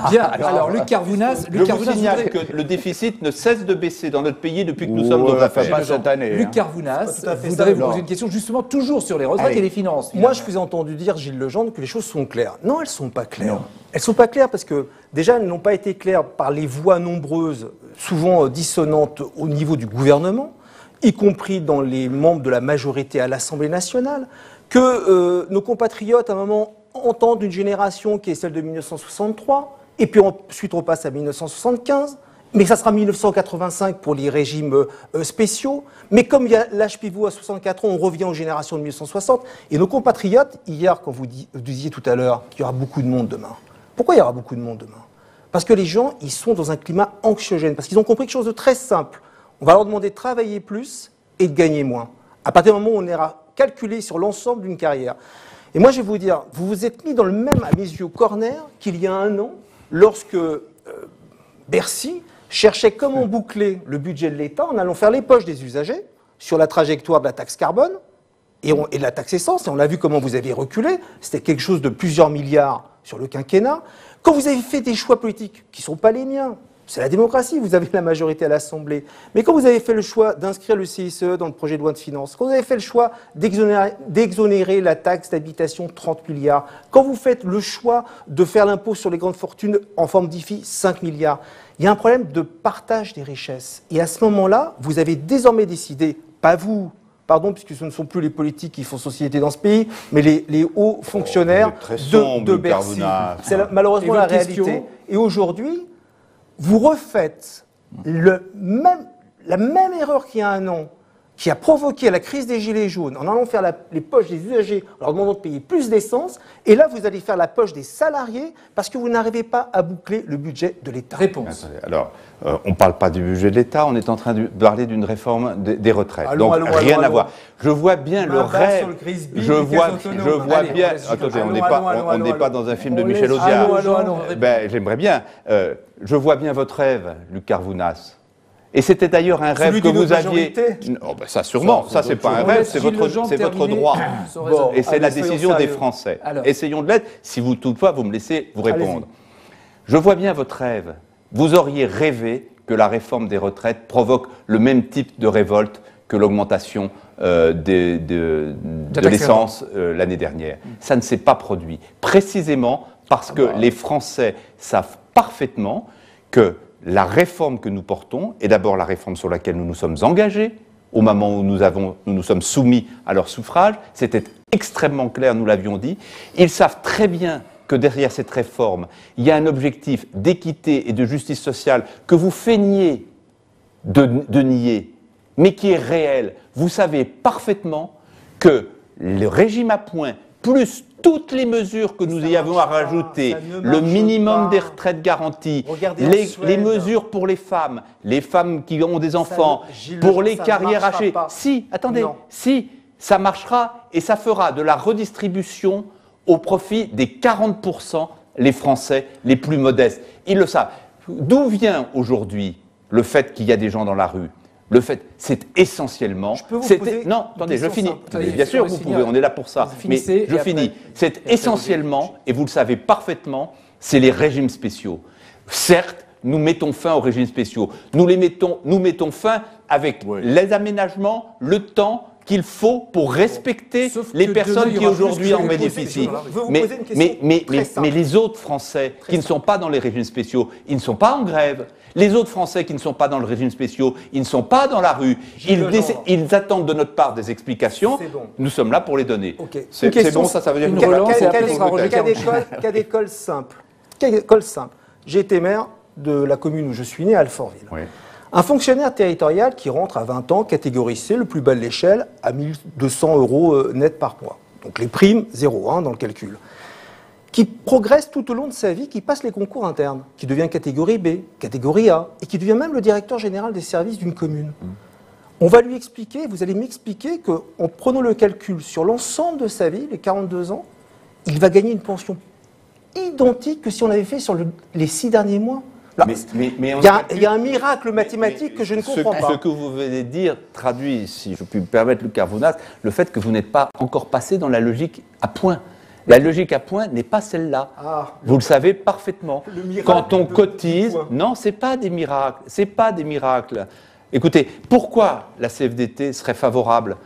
S1: Bien. Alors, Luc Carvounas,
S2: je vous signale que le déficit ne cesse de baisser dans notre pays depuis que nous sommes dans la
S5: pas cette année.
S1: Luc Carvounas, voudrais vous poser une question justement toujours sur les retraites et les finances.
S6: Moi, je vous ai entendu dire, Gilles Legendre, que les choses sont claires. Non, elles ne sont pas claires. Elles ne sont pas claires parce que, déjà, elles n'ont pas été claires par les voix nombreuses, souvent dissonantes au niveau du gouvernement, y compris dans les membres de la majorité à l'Assemblée nationale, que nos compatriotes, à un moment, entendent une génération qui est celle de 1963, et puis ensuite on passe à 1975, Mais ça sera 1985 pour les régimes spéciaux. Mais comme il y a l'âge pivot à 64 ans, on revient aux générations de 1960. Et nos compatriotes, hier, quand vous disiez tout à l'heure qu'il y aura beaucoup de monde demain. Pourquoi il y aura beaucoup de monde demain? Parce que les gens, ils sont dans un climat anxiogène. Parce qu'ils ont compris quelque chose de très simple. On va leur demander de travailler plus et de gagner moins. À partir du moment où on ira calculer sur l'ensemble d'une carrière. Et moi, je vais vous dire, vous vous êtes mis dans le même, à mes yeux, corner qu'il y a un an, lorsque Bercy cherchait comment boucler le budget de l'État en allant faire les poches des usagers sur la trajectoire de la taxe carbone et de la taxe essence. Et on a vu comment vous avez reculé. C'était quelque chose de plusieurs milliards sur le quinquennat. Quand vous avez fait des choix politiques qui ne sont pas les miens, c'est la démocratie, vous avez la majorité à l'Assemblée. Mais quand vous avez fait le choix d'inscrire le CICE dans le projet de loi de finances, quand vous avez fait le choix d'exonérer la taxe d'habitation 30 milliards, quand vous faites le choix de faire l'impôt sur les grandes fortunes en forme d'IFI 5 milliards, il y a un problème de partage des richesses. Et à ce moment-là, vous avez désormais décidé, pas vous, pardon, puisque ce ne sont plus les politiques qui font société dans ce pays, mais les hauts fonctionnaires de Bercy. C'est malheureusement la réalité. Et aujourd'hui, vous refaites la même erreur qu'il y a un an, qui a provoqué la crise des Gilets jaunes, en allant faire les poches des usagers, en leur demandant de payer plus d'essence, et là, vous allez faire la poche des salariés, parce que vous n'arrivez pas à boucler le budget de l'État.
S1: Réponse.
S2: Attendez, alors, on ne parle pas du budget de l'État, on est en train de parler d'une réforme des retraites. Donc, rien à voir. Je vois bien le rêve. Je vois bien. Attendez, on n'est pas dans un film de Michel Audiard. J'aimerais bien. Je vois bien votre rêve, Luc Carvounas. Et c'était d'ailleurs un rêve que vous aviez. Oh ben ça sûrement, ça c'est pas un rêve, c'est votre droit. Bon, et c'est la décision des Français. Alors. Essayons de l'être, si vous toutefois vous me laissez vous répondre. Je vois bien votre rêve. Vous auriez rêvé que la réforme des retraites provoque le même type de révolte que l'augmentation de l'essence l'année dernière. Ça ne s'est pas produit. Précisément parce que les Français savent parfaitement que la réforme que nous portons est d'abord la réforme sur laquelle nous nous sommes engagés au moment où nous nous sommes soumis à leur suffrage. C'était extrêmement clair, nous l'avions dit. Ils savent très bien que derrière cette réforme, il y a un objectif d'équité et de justice sociale que vous feignez de nier, mais qui est réel. Vous savez parfaitement que le régime à points, plus toutes les mesures que nous y avons à rajouter, le minimum des retraites garanties, les mesures pour les femmes qui ont des enfants, pour les carrières hachées. Si, attendez, si, ça marchera et ça fera de la redistribution au profit des 40% les Français les plus modestes. Ils le savent. D'où vient aujourd'hui le fait qu'il y a des gens dans la rue ? Le fait, c'est essentiellement. Non, attendez, je finis. Bien sûr, vous pouvez, on est là pour ça. Mais je finis. C'est essentiellement, et vous le savez parfaitement, c'est les régimes spéciaux. Certes, nous mettons fin aux régimes spéciaux. Nous mettons fin avec les aménagements, le temps qu'il faut pour respecter les personnes qui aujourd'hui en bénéficient. Mais les autres Français qui ne sont pas dans les régimes spéciaux, ils ne sont pas en grève. Les autres Français qui ne sont pas dans le régime spéciaux, ils ne sont pas dans la rue. Ils attendent de notre part des explications. Bon. Nous sommes là pour les donner. Okay. C'est bon, ça veut dire
S6: une relance. Cas d'école simple. J'ai été maire de la commune où je suis né, à Alfortville. Oui. Un fonctionnaire territorial qui rentre à 20 ans, catégorie C, le plus bas de l'échelle, à 1 200 € net par mois. Donc les primes, 0 dans le calcul. Qui progresse tout au long de sa vie, qui passe les concours internes, qui devient catégorie B, catégorie A, et qui devient même le directeur général des services d'une commune. On va lui expliquer, vous allez m'expliquer qu'en prenant le calcul sur l'ensemble de sa vie, les 42 ans, il va gagner une pension identique que si on l'avait fait sur les 6 derniers mois. Il y a un miracle mathématique que je ne comprends pas.
S2: Ce que vous venez de dire traduit, si je puis me permettre, Luc Carvounas, le fait que vous n'êtes pas encore passé dans la logique à points. La logique à points n'est pas celle-là. Vous le savez parfaitement. Quand on cotise, non, c'est pas des miracles. C'est pas des miracles. Écoutez, pourquoi la CFDT serait favorable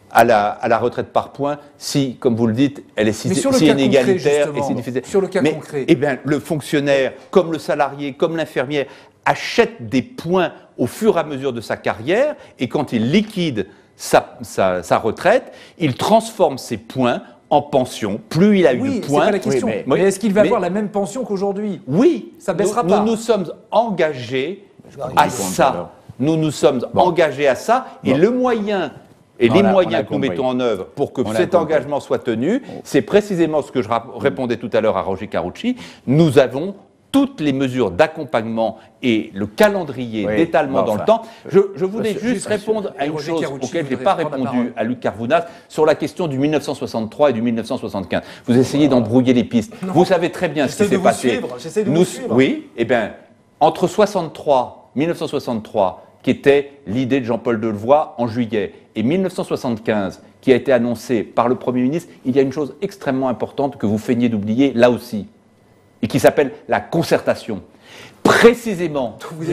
S2: à la retraite par points si, comme vous le dites, elle est si inégalitaire et si difficile.
S1: Sur le cas concret.
S2: Eh bien, le fonctionnaire, comme le salarié, comme l'infirmière, achète des points au fur et à mesure de sa carrière et quand il liquide sa retraite, il transforme ses points en pension. Plus il a eu de points...
S1: c'est pas la question. Mais est-ce qu'il va avoir la même pension qu'aujourd'hui ?
S2: Oui.
S1: Ça ne baissera pas.
S2: Nous nous sommes engagés à ça. Nous nous sommes engagés à ça. Et le moyen et les moyens que nous mettons en œuvre pour que cet engagement soit tenu, c'est précisément ce que je répondais tout à l'heure à Roger Carucci. Nous avons toutes les mesures d'accompagnement et le calendrier d'étalement dans le temps. Je voulais juste répondre à une chose auquel je n'ai pas répondu à Luc Carvounas sur la question du 1963 et du 1975. Vous essayez d'embrouiller les pistes. Vous savez très bien ce qui s'est passé.
S6: J'essaie de vous suivre.
S2: Oui, eh bien, entre 1963, qui était l'idée de Jean-Paul Delevoye en juillet, et 1975, qui a été annoncé par le Premier ministre, il y a une chose extrêmement importante que vous feignez d'oublier là aussi, et qui s'appelle la concertation. Précisément, oui,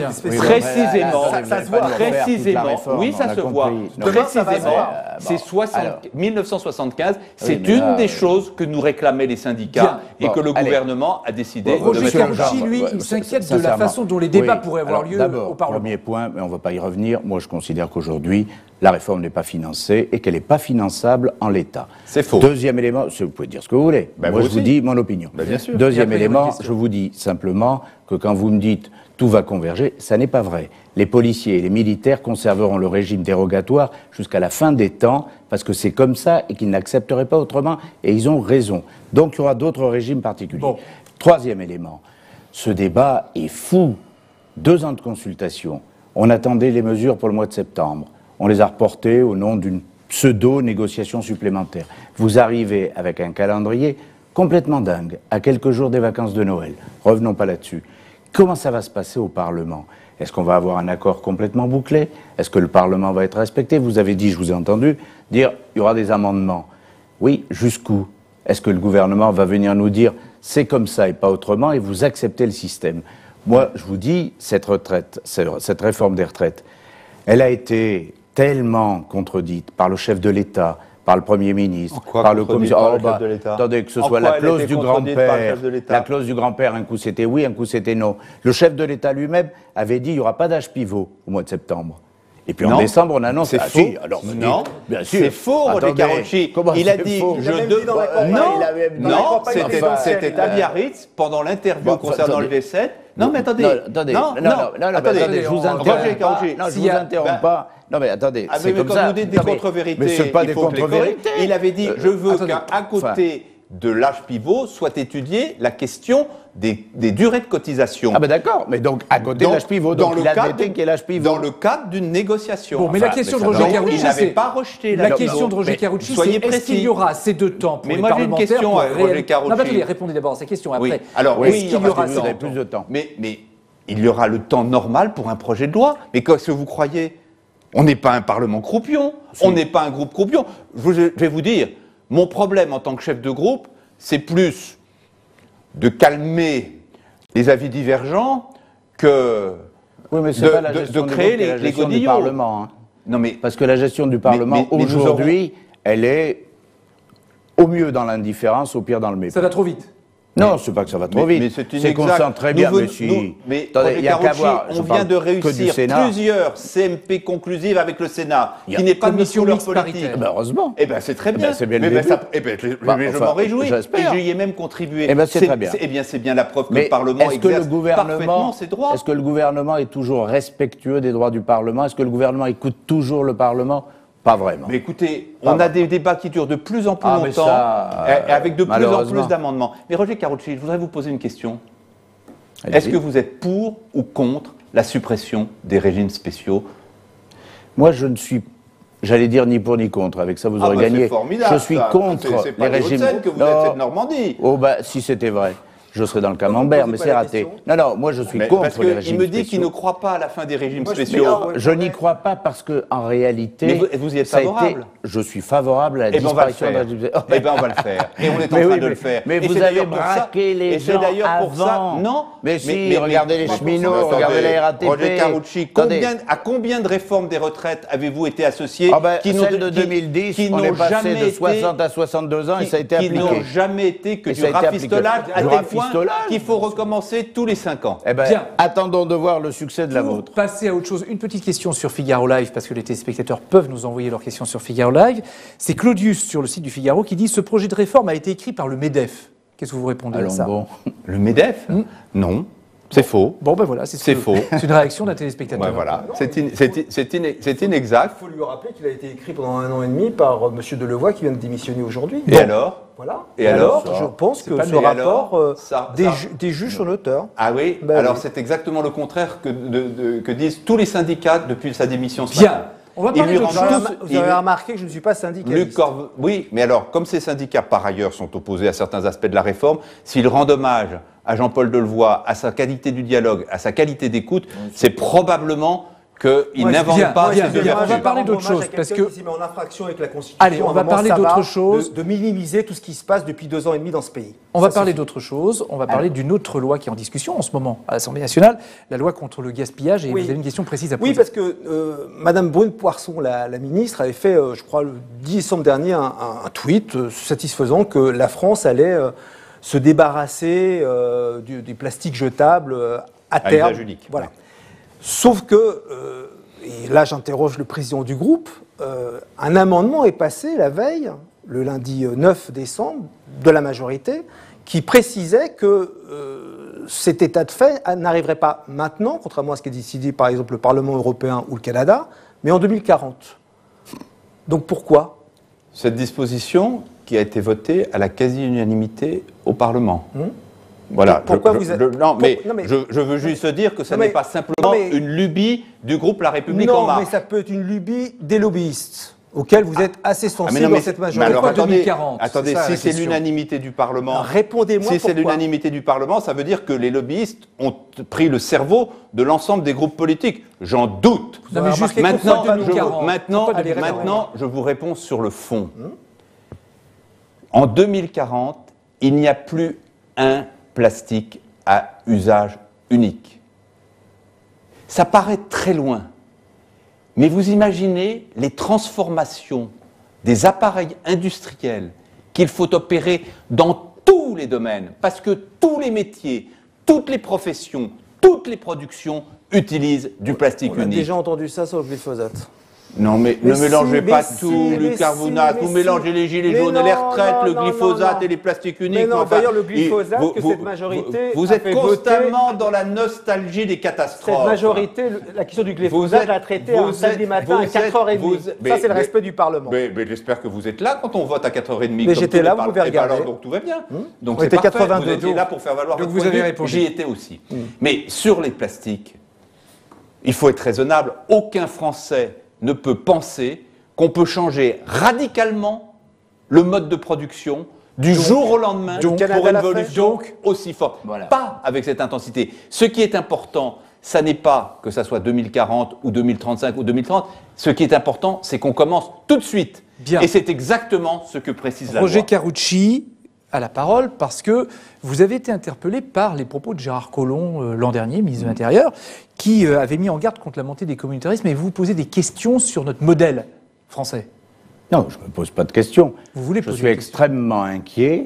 S2: ça se voit. Précisément, c'est 1975, c'est une des choses que nous réclamaient les syndicats et que le gouvernement a décidé de
S1: Roger
S2: mettre en
S1: Carucci,
S2: place.
S1: lui, il s'inquiète de la façon dont les débats pourraient avoir lieu au Parlement.
S5: Premier point, mais on ne va pas y revenir. Moi, je considère qu'aujourd'hui, la réforme n'est pas financée et qu'elle n'est pas finançable en l'état.
S2: C'est faux.
S5: Deuxième élément, vous pouvez dire ce que vous voulez. Moi, je vous dis mon opinion.
S2: Bien sûr.
S5: Deuxième élément, je vous dis simplement que quand vous me dites tout va converger, ça n'est pas vrai. Les policiers et les militaires conserveront le régime dérogatoire jusqu'à la fin des temps, parce que c'est comme ça et qu'ils n'accepteraient pas autrement, et ils ont raison. Donc il y aura d'autres régimes particuliers. Bon. Troisième élément, ce débat est fou. 2 ans de consultation. On attendait les mesures pour le mois de septembre. On les a reportées au nom d'une pseudo-négociation supplémentaire. Vous arrivez avec un calendrier complètement dingue, à quelques jours des vacances de Noël. Revenons pas là-dessus. Comment ça va se passer au Parlement? Est-ce qu'on va avoir un accord complètement bouclé? Est-ce que le Parlement va être respecté? Vous avez dit, je vous ai entendu, dire il y aura des amendements. Oui, jusqu'où? Est-ce que le gouvernement va venir nous dire c'est comme ça et pas autrement et vous acceptez le système? Moi, je vous dis, cette réforme des retraites, elle a été tellement contredite par le chef de l'État, par le Premier ministre, par le commissaire. Attendez, que ce soit la clause du grand-père. La clause du grand-père, un coup c'était oui, un coup c'était non. Le chef de l'État lui-même avait dit il n'y aura pas d'âge pivot au mois de septembre. Et puis en décembre, on annonce.
S2: C'est faux.
S5: Si, alors,
S2: non,
S5: bien sûr.
S2: C'est faux, Roger Carucci. Il a dit non, c'était à Biarritz pendant l'interview concernant le V7. Non, mais attendez.
S5: Attendez, je vous interromps pas. Non, je vous interromps pas. Non, mais attendez, c'est comme ça.
S2: Quand vous dites des contre-vérités, il faut que les corriger. Il avait dit, je veux qu'à côté de l'âge pivot soit étudiée la question des durées de cotisation.
S5: Ah ben d'accord, mais donc à côté de l'âge pivot, donc il admettait qu'il y ait l'âge pivot.
S2: Dans le cadre d'une négociation.
S1: Bon, mais la question de Roger Carucci,
S2: il n'avait pas rejeté
S1: la question de Roger Carucci, c'est est-ce qu'il y aura assez de temps pour les parlementaires?
S2: Mais moi j'ai une question à Roger Carucci.
S1: Non, attendez, répondez d'abord à cette question après.
S2: Alors oui,
S1: est-ce qu'il y aura
S5: plus de temps?
S2: Mais il y aura le temps normal pour un projet de loi. Mais qu'est-ce que vous croyez? On n'est pas un parlement croupion, on n'est pas un groupe croupion. Je vais vous dire, mon problème en tant que chef de groupe, c'est plus de calmer les avis divergents que de créer les godillots.
S5: Du Parlement, hein.
S2: Non, mais,
S5: parce que la gestion du Parlement, aujourd'hui, elle est au mieux dans l'indifférence, au pire dans le mépris.
S1: Ça va trop vite.
S5: Non, c'est pas que ça va trop vite. C'est qu'on sent très bien,
S2: mais attendez, il y a qu'à voir. On vient de réussir plusieurs CMP conclusives avec le Sénat, qui n'est pas de couleur politique.
S5: Heureusement.
S2: Eh bien, c'est très bien.
S5: C'est bien le début.
S2: Je m'en réjouis. Et j'y ai même contribué.
S5: Eh bien, c'est très bien.
S2: Eh bien, c'est bien la preuve que le Parlement exerce parfaitement ses droits.
S5: Est-ce que le gouvernement est toujours respectueux des droits du Parlement? Est-ce que le gouvernement écoute toujours le Parlement? Pas vraiment.
S2: Mais écoutez, on a des débats qui durent de plus en plus longtemps, avec de plus en plus d'amendements. Mais Roger Carucci, je voudrais vous poser une question. Est-ce que vous êtes pour ou contre la suppression des régimes spéciaux?
S5: Moi, je ne suis, j'allais dire, ni pour ni contre. Avec ça, vous aurez gagné.
S2: Je suis contre les régimes. C'est que vous êtes cette Normandie.
S5: Oh, si c'était vrai. Je serais dans le camembert, mais c'est raté. Non, moi je suis contre les régimes spéciaux.
S2: Il me dit qu'il ne croit pas à la fin des régimes spéciaux.
S5: Je n'y crois pas parce que, en réalité.
S2: Mais vous y êtes favorable?
S5: Je suis favorable à la disparition des régimes spéciaux.
S2: Eh bien, on va le faire. Et on est en train de le faire.
S5: Mais vous avez braqué les gens avant.
S2: Non.
S5: Mais si, regardez les cheminots, regardez la RATP.
S2: Roger Carucci, à combien de réformes des retraites avez-vous été associé?
S5: Celle de 2010, on est passé de 60 à 62 ans et ça a été appliqué.
S2: Qui n'ont jamais été que du rafistolage à tel point qu'il faut recommencer tous les 5 ans.
S5: Eh bien, attendons de voir le succès de la vôtre.
S1: Pour passer à autre chose, une petite question sur Figaro Live, parce que les téléspectateurs peuvent nous envoyer leurs questions sur Figaro Live. C'est Claudius sur le site du Figaro qui dit « Ce projet de réforme a été écrit par le MEDEF ». Qu'est-ce que vous répondez à ça?
S2: Le MEDEF? Non. C'est faux.
S1: Bon, ben voilà, c'est
S2: faux.
S1: C'est une réaction d'un téléspectateur.
S2: Ouais, voilà, c'est inexact.
S6: Il faut lui rappeler qu'il a été écrit pendant 1 an et demi par M. Delevoye qui vient de démissionner aujourd'hui.
S2: Et alors?
S6: Voilà.
S2: Et alors
S6: je pense que ce rapport des juges sont l'auteur.
S2: Ah oui.
S6: Ben
S2: alors
S6: oui.
S2: c'est exactement le contraire que disent tous les syndicats depuis sa démission.
S1: Bien. On va parler d'autre chose.
S6: Vous avez remarqué que je ne suis pas syndicaliste.
S2: Oui, mais alors, comme ces syndicats, par ailleurs, sont opposés à certains aspects de la réforme, s'ils rendent hommage à Jean-Paul Delevoye, à sa qualité du dialogue, à sa qualité d'écoute, c'est probablement qu'il n'invente pas
S1: bien.
S2: ses
S1: On va parler d'autre chose. Parce que...
S6: qui se met en infraction avec la Constitution.
S1: Allez, on va parler d'autre chose.
S6: De minimiser tout ce qui se passe depuis 2 ans et demi dans ce pays.
S1: On va parler d'autre chose. On va parler d'une autre loi qui est en discussion en ce moment à l'Assemblée nationale, la loi contre le gaspillage. Et vous avez une question précise à poser.
S6: Oui, parce que Madame Brune Poirson, la ministre, avait fait, je crois, le 10 décembre dernier, un tweet satisfaisant que la France allait se débarrasser des plastiques jetables à terme.
S2: usage unique.
S6: Voilà. Sauf que, et là j'interroge le président du groupe, un amendement est passé la veille, le lundi 9 décembre, de la majorité, qui précisait que cet état de fait n'arriverait pas maintenant, contrairement à ce qui est décidé par exemple le Parlement européen ou le Canada, mais en 2040. Donc pourquoi ?
S2: Cette disposition qui a été votée à la quasi-unanimité au Parlement. Voilà.
S6: Pourquoi
S2: je veux juste dire que ce n'est pas simplement une lubie du groupe La République En Marche.
S6: Non, mais ça peut être une lubie des lobbyistes, auxquels vous êtes assez sensibles dans cette majorité.
S2: Mais alors, attendez,
S1: 2040,
S2: attendez,
S1: ça,
S2: si
S1: la
S2: c'est
S1: question.
S2: l'unanimité du Parlement,
S6: répondez-moi
S2: si c'est
S6: pourquoi.
S2: l'unanimité du Parlement, ça veut dire que les lobbyistes ont pris le cerveau de l'ensemble des groupes politiques. J'en doute.
S1: Non, mais juste
S2: maintenant,
S1: maintenant,
S2: je vous réponds sur le fond. En 2040, il n'y a plus un plastique à usage unique. Ça paraît très loin, mais vous imaginez les transformations des appareils industriels qu'il faut opérer dans tous les domaines, parce que tous les métiers, toutes les professions, toutes les productions utilisent du plastique unique.
S6: On a déjà entendu ça sur le glyphosate.
S2: Non, mais ne mélangez pas tout, Luc Carvounas. Vous mélangez les gilets jaunes et les retraites, le glyphosate et les plastiques uniques.
S6: Mais non, d'ailleurs, le glyphosate que cette majorité
S2: vous êtes constamment dans la nostalgie des catastrophes.
S6: Cette majorité, la question du glyphosate, l'a traitée un samedi matin à 4h30. Ça, c'est le respect du Parlement.
S2: Mais j'espère que vous êtes là quand on vote à 4h30.
S6: Mais j'étais là, vous pouvez regarder.
S2: Alors, donc tout va bien. Donc
S6: on était 82.
S2: Vous étiez là pour faire valoir votre
S1: point de vue.
S2: J'y étais aussi. Mais sur les plastiques, il faut être raisonnable. Aucun Français ne peut penser qu'on peut changer radicalement le mode de production du jour au lendemain pour une évolution aussi forte. Voilà. Pas avec cette intensité. Ce qui est important, ça n'est pas que ça soit 2040 ou 2035 ou 2030. Ce qui est important, c'est qu'on commence tout de suite. Bien. Et c'est exactement ce que précise la loi.
S1: Roger Carucci a la parole parce que vous avez été interpellé par les propos de Gérard Collomb l'an dernier, ministre de l'Intérieur, qui avait mis en garde contre la montée des communautarismes et vous posez des questions sur notre modèle français.
S5: Non, je ne me pose pas de questions.
S1: Vous voulez
S5: je suis extrêmement inquiet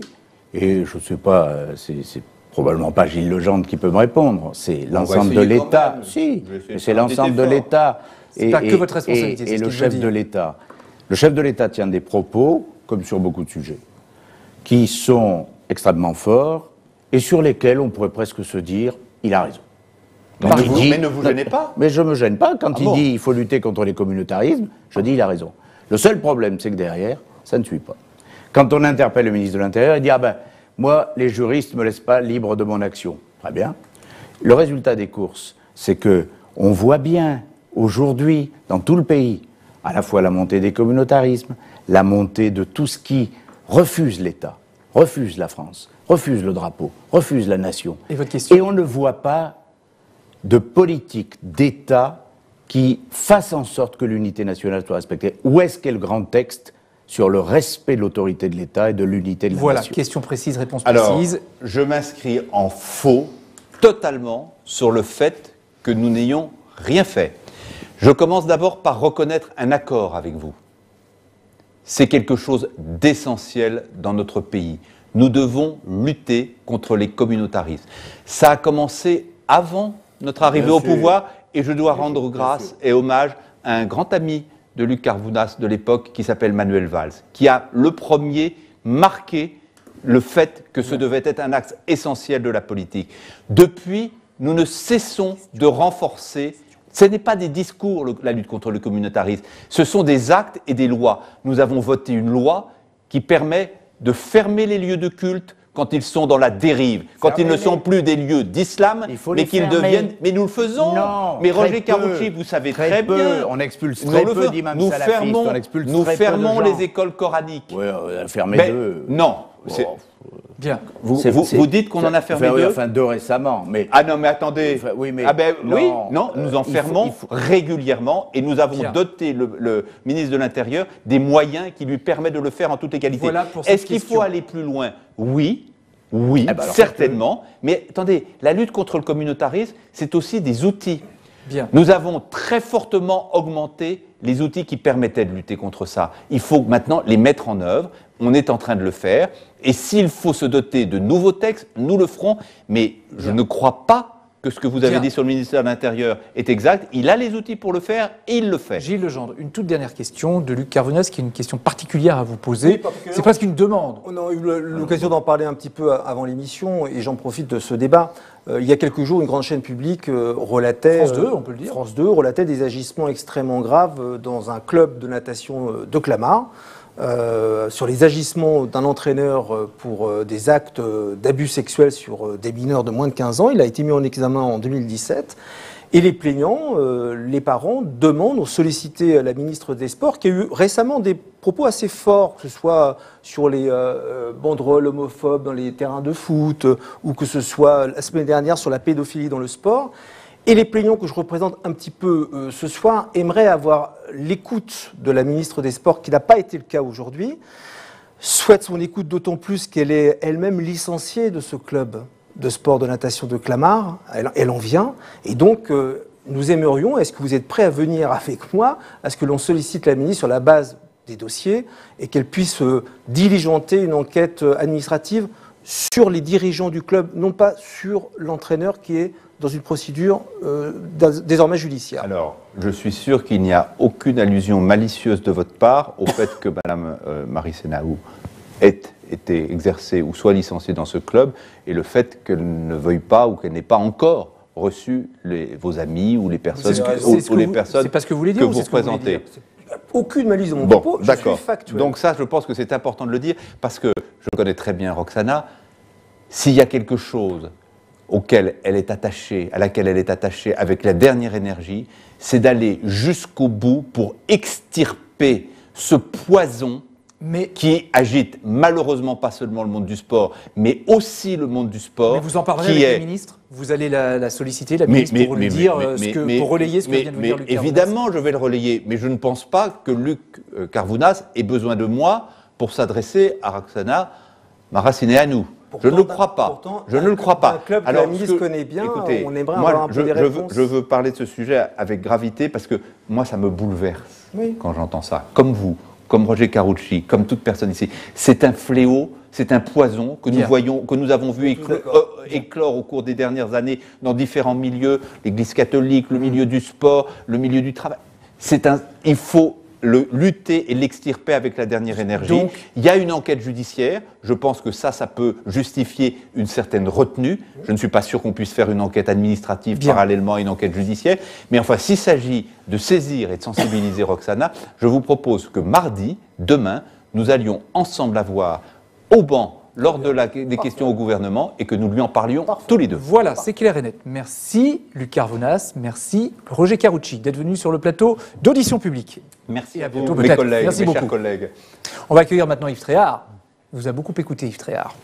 S5: et je ne sais pas, c'est probablement pas Gilles Legendre qui peut me répondre, c'est l'ensemble de l'État. Si, c'est l'ensemble de l'État.
S1: C'est pas que votre responsabilité.
S5: Et le chef de l'État. Le chef de l'État tient des propos, comme sur beaucoup de sujets, qui sont extrêmement forts et sur lesquels on pourrait presque se dire il a raison.
S2: Mais ne vous gênez pas.
S5: Mais je ne me gêne pas. Quand il dit il faut lutter contre les communautarismes, je dis il a raison. Le seul problème, c'est que derrière, ça ne suit pas. Quand on interpelle le ministre de l'Intérieur, il dit moi, les juristes ne me laissent pas libre de mon action. Très bien. Le résultat des courses, c'est que on voit bien aujourd'hui, dans tout le pays, à la fois la montée des communautarismes, la montée de tout ce qui refuse l'État, refuse la France, refuse le drapeau, refuse la nation.
S1: Et votre question ?
S5: Et on ne voit pas de politique d'État qui fasse en sorte que l'unité nationale soit respectée. Où est-ce qu'est le grand texte sur le respect de l'autorité de l'État et de l'unité de la nation ?
S1: Voilà, question précise, réponse précise.
S2: Alors, je m'inscris en faux totalement sur le fait que nous n'ayons rien fait. Je commence d'abord par reconnaître un accord avec vous. C'est quelque chose d'essentiel dans notre pays. Nous devons lutter contre les communautarismes. Ça a commencé avant notre arrivée au pouvoir et je dois rendre grâce et hommage à un grand ami de Luc Carvounas de l'époque qui s'appelle Manuel Valls, qui a le premier marqué le fait que ce devait être un axe essentiel de la politique. Depuis, nous ne cessons de renforcer. Ce n'est pas des discours, la lutte contre le communautarisme, ce sont des actes et des lois. Nous avons voté une loi qui permet de fermer les lieux de culte quand ils sont dans la dérive, quand ils ne sont plus des lieux d'islam, mais qu'ils deviennent... Mais nous le faisons.
S5: Non,
S2: mais Roger Karoutchi, vous savez très bien.
S5: On expulse très peu d'imams salafistes.
S2: Nous fermons les écoles coraniques.
S5: Oui, on a fermé 2.
S2: Non.
S1: Bien.
S2: Vous dites qu'on en a fermé 2
S5: Enfin, 2 récemment. Mais...
S2: Ah non, mais attendez.
S5: Enfin, oui, mais
S2: non, nous en fermons régulièrement et nous avons doté le ministre de l'Intérieur des moyens qui lui permettent de le faire en toute légalité.
S1: Voilà
S2: Est-ce qu'il faut aller plus loin? Oui, certainement. Mais attendez, la lutte contre le communautarisme, c'est aussi des outils.
S1: Bien.
S2: Nous avons très fortement augmenté les outils qui permettaient de lutter contre ça. Il faut maintenant les mettre en œuvre. On est en train de le faire. Et s'il faut se doter de nouveaux textes, nous le ferons. Mais je ne crois pas que ce que vous avez dit sur le ministère de l'Intérieur est exact. Il a les outils pour le faire et il le fait.
S1: Gilles Legendre, une toute dernière question de Luc Carvounas, qui est une question particulière à vous poser. Oui, c'est presque une demande.
S6: On a eu l'occasion d'en parler un petit peu avant l'émission et j'en profite de ce débat. Il y a quelques jours, une grande chaîne publique relatait...
S1: France 2, on peut le dire.
S6: France 2 relatait des agissements extrêmement graves dans un club de natation de Clamart. Sur les agissements d'un entraîneur pour des actes d'abus sexuels sur des mineurs de moins de 15 ans. Il a été mis en examen en 2017. Et les plaignants, les parents, demandent ou sollicitent la ministre des Sports, qui a eu récemment des propos assez forts, que ce soit sur les banderoles homophobes dans les terrains de foot, ou que ce soit la semaine dernière sur la pédophilie dans le sport. Et les plaignants que je représente un petit peu ce soir aimeraient avoir l'écoute de la ministre des Sports, qui n'a pas été le cas aujourd'hui, souhaitent son écoute d'autant plus qu'elle est elle-même licenciée de ce club de sport de natation de Clamart, elle en vient, et donc nous aimerions, est-ce que vous êtes prêts à venir avec moi, à ce que l'on sollicite la ministre sur la base des dossiers, et qu'elle puisse diligenter une enquête administrative sur les dirigeants du club, non pas sur l'entraîneur qui est dans une procédure désormais judiciaire.
S2: Alors, je suis sûr qu'il n'y a aucune allusion malicieuse de votre part au fait que Mme Marie Senaou ait été exercée ou soit licenciée dans ce club, et le fait qu'elle ne veuille pas ou qu'elle n'ait pas encore reçu vos amis ou les personnes,
S1: c'est parce que vous voulez dire,
S2: que vous représentez.
S6: Aucune malice dans mon propos, je suis factuel.
S2: Donc ça, je pense que c'est important de le dire, parce que je connais très bien Roxana. S'il y a quelque chose auquel elle est attachée, à laquelle elle est attachée avec la dernière énergie, c'est d'aller jusqu'au bout pour extirper ce poison qui agite malheureusement pas seulement le monde du sport, mais aussi le monde du sport.
S1: Mais vous en parlerez avec le ministre? Vous allez la solliciter, la ministre, pour lui dire pour relayer ce que vient de vous dire Luc Carvounas?
S2: Évidemment, je vais le relayer, mais je ne pense pas que Luc Carvounas ait besoin de moi pour s'adresser à Roxana Maracineanu. Je ne le crois pas. Je ne le crois pas.
S6: Un club que la ministre connaît bien, écoutez, on aimerait avoir un peu des réponses.
S2: Je veux parler de ce sujet avec gravité parce que moi, ça me bouleverse quand j'entends ça. Comme vous, comme Roger Karoutchi, comme toute personne ici. C'est un fléau, c'est un poison que nous voyons, que nous avons vu éclore au cours des dernières années dans différents milieux, l'Église catholique, le milieu du sport, le milieu du travail. Il faut le lutter et l'extirper avec la dernière énergie. Donc, il y a une enquête judiciaire. Je pense que ça peut justifier une certaine retenue. Je ne suis pas sûr qu'on puisse faire une enquête administrative parallèlement à une enquête judiciaire. Mais enfin, s'il s'agit de saisir et de sensibiliser Roxana, je vous propose que mardi, demain, nous allions ensemble la voir au banc lors des questions au gouvernement et que nous lui en parlions tous les deux.
S1: Voilà, c'est clair et net. Merci Luc Carvounas, merci Roger Karoutchi d'être venu sur le plateau d'audition publique.
S2: Merci à vous, mes collègues,
S1: merci
S2: mes
S1: beaucoup.
S2: Chers collègues.
S1: On va accueillir maintenant Yves Tréhard. Il vous a beaucoup écouté, Yves Tréhard.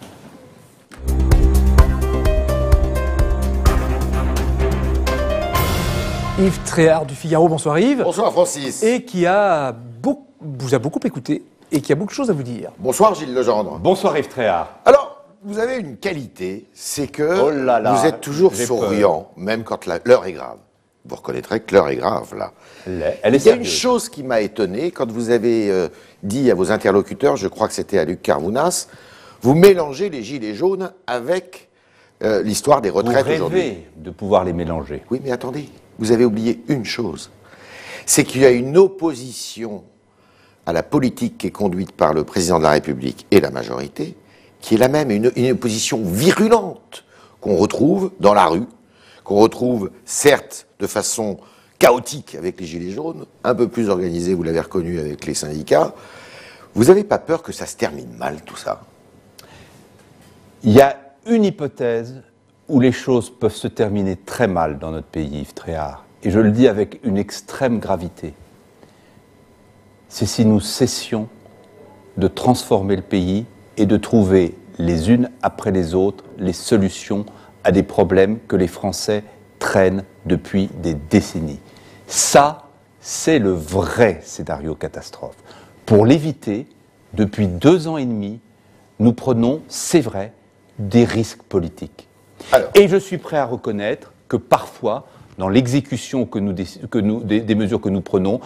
S1: Yves Tréhard du Figaro, bonsoir Yves.
S7: Bonsoir Francis.
S1: Et qui vous a beaucoup écouté et qui a beaucoup de choses à vous dire.
S7: Bonsoir Gilles Legendre.
S2: Bonsoir Yves Tréhard.
S7: Alors, vous avez une qualité, c'est que vous êtes toujours souriant, même quand l'heure est grave. Vous reconnaîtrez que l'heure est grave, là.
S2: Il
S7: y a une chose qui m'a étonné, quand vous avez dit à vos interlocuteurs, je crois que c'était à Luc Carvounas, vous mélangez les gilets jaunes avec l'histoire des retraites aujourd'hui.
S2: Vous rêvez de pouvoir les mélanger.
S7: Oui, mais attendez, vous avez oublié une chose. C'est qu'il y a une opposition à la politique qui est conduite par le président de la République et la majorité, qui est la même, une opposition virulente qu'on retrouve dans la rue, qu'on retrouve, certes, de façon chaotique avec les Gilets jaunes, un peu plus organisé, vous l'avez reconnu, avec les syndicats. Vous n'avez pas peur que ça se termine mal, tout ça?
S2: Il y a une hypothèse où les choses peuvent se terminer très mal dans notre pays, Yves Tréhard, et je le dis avec une extrême gravité. C'est si nous cessions de transformer le pays et de trouver les unes après les autres les solutions à des problèmes que les Français traînent depuis des décennies. Ça, c'est le vrai scénario catastrophe. Pour l'éviter, depuis 2 ans et demi, nous prenons, c'est vrai, des risques politiques. Et je suis prêt à reconnaître que parfois, dans l'exécution des mesures que nous prenons,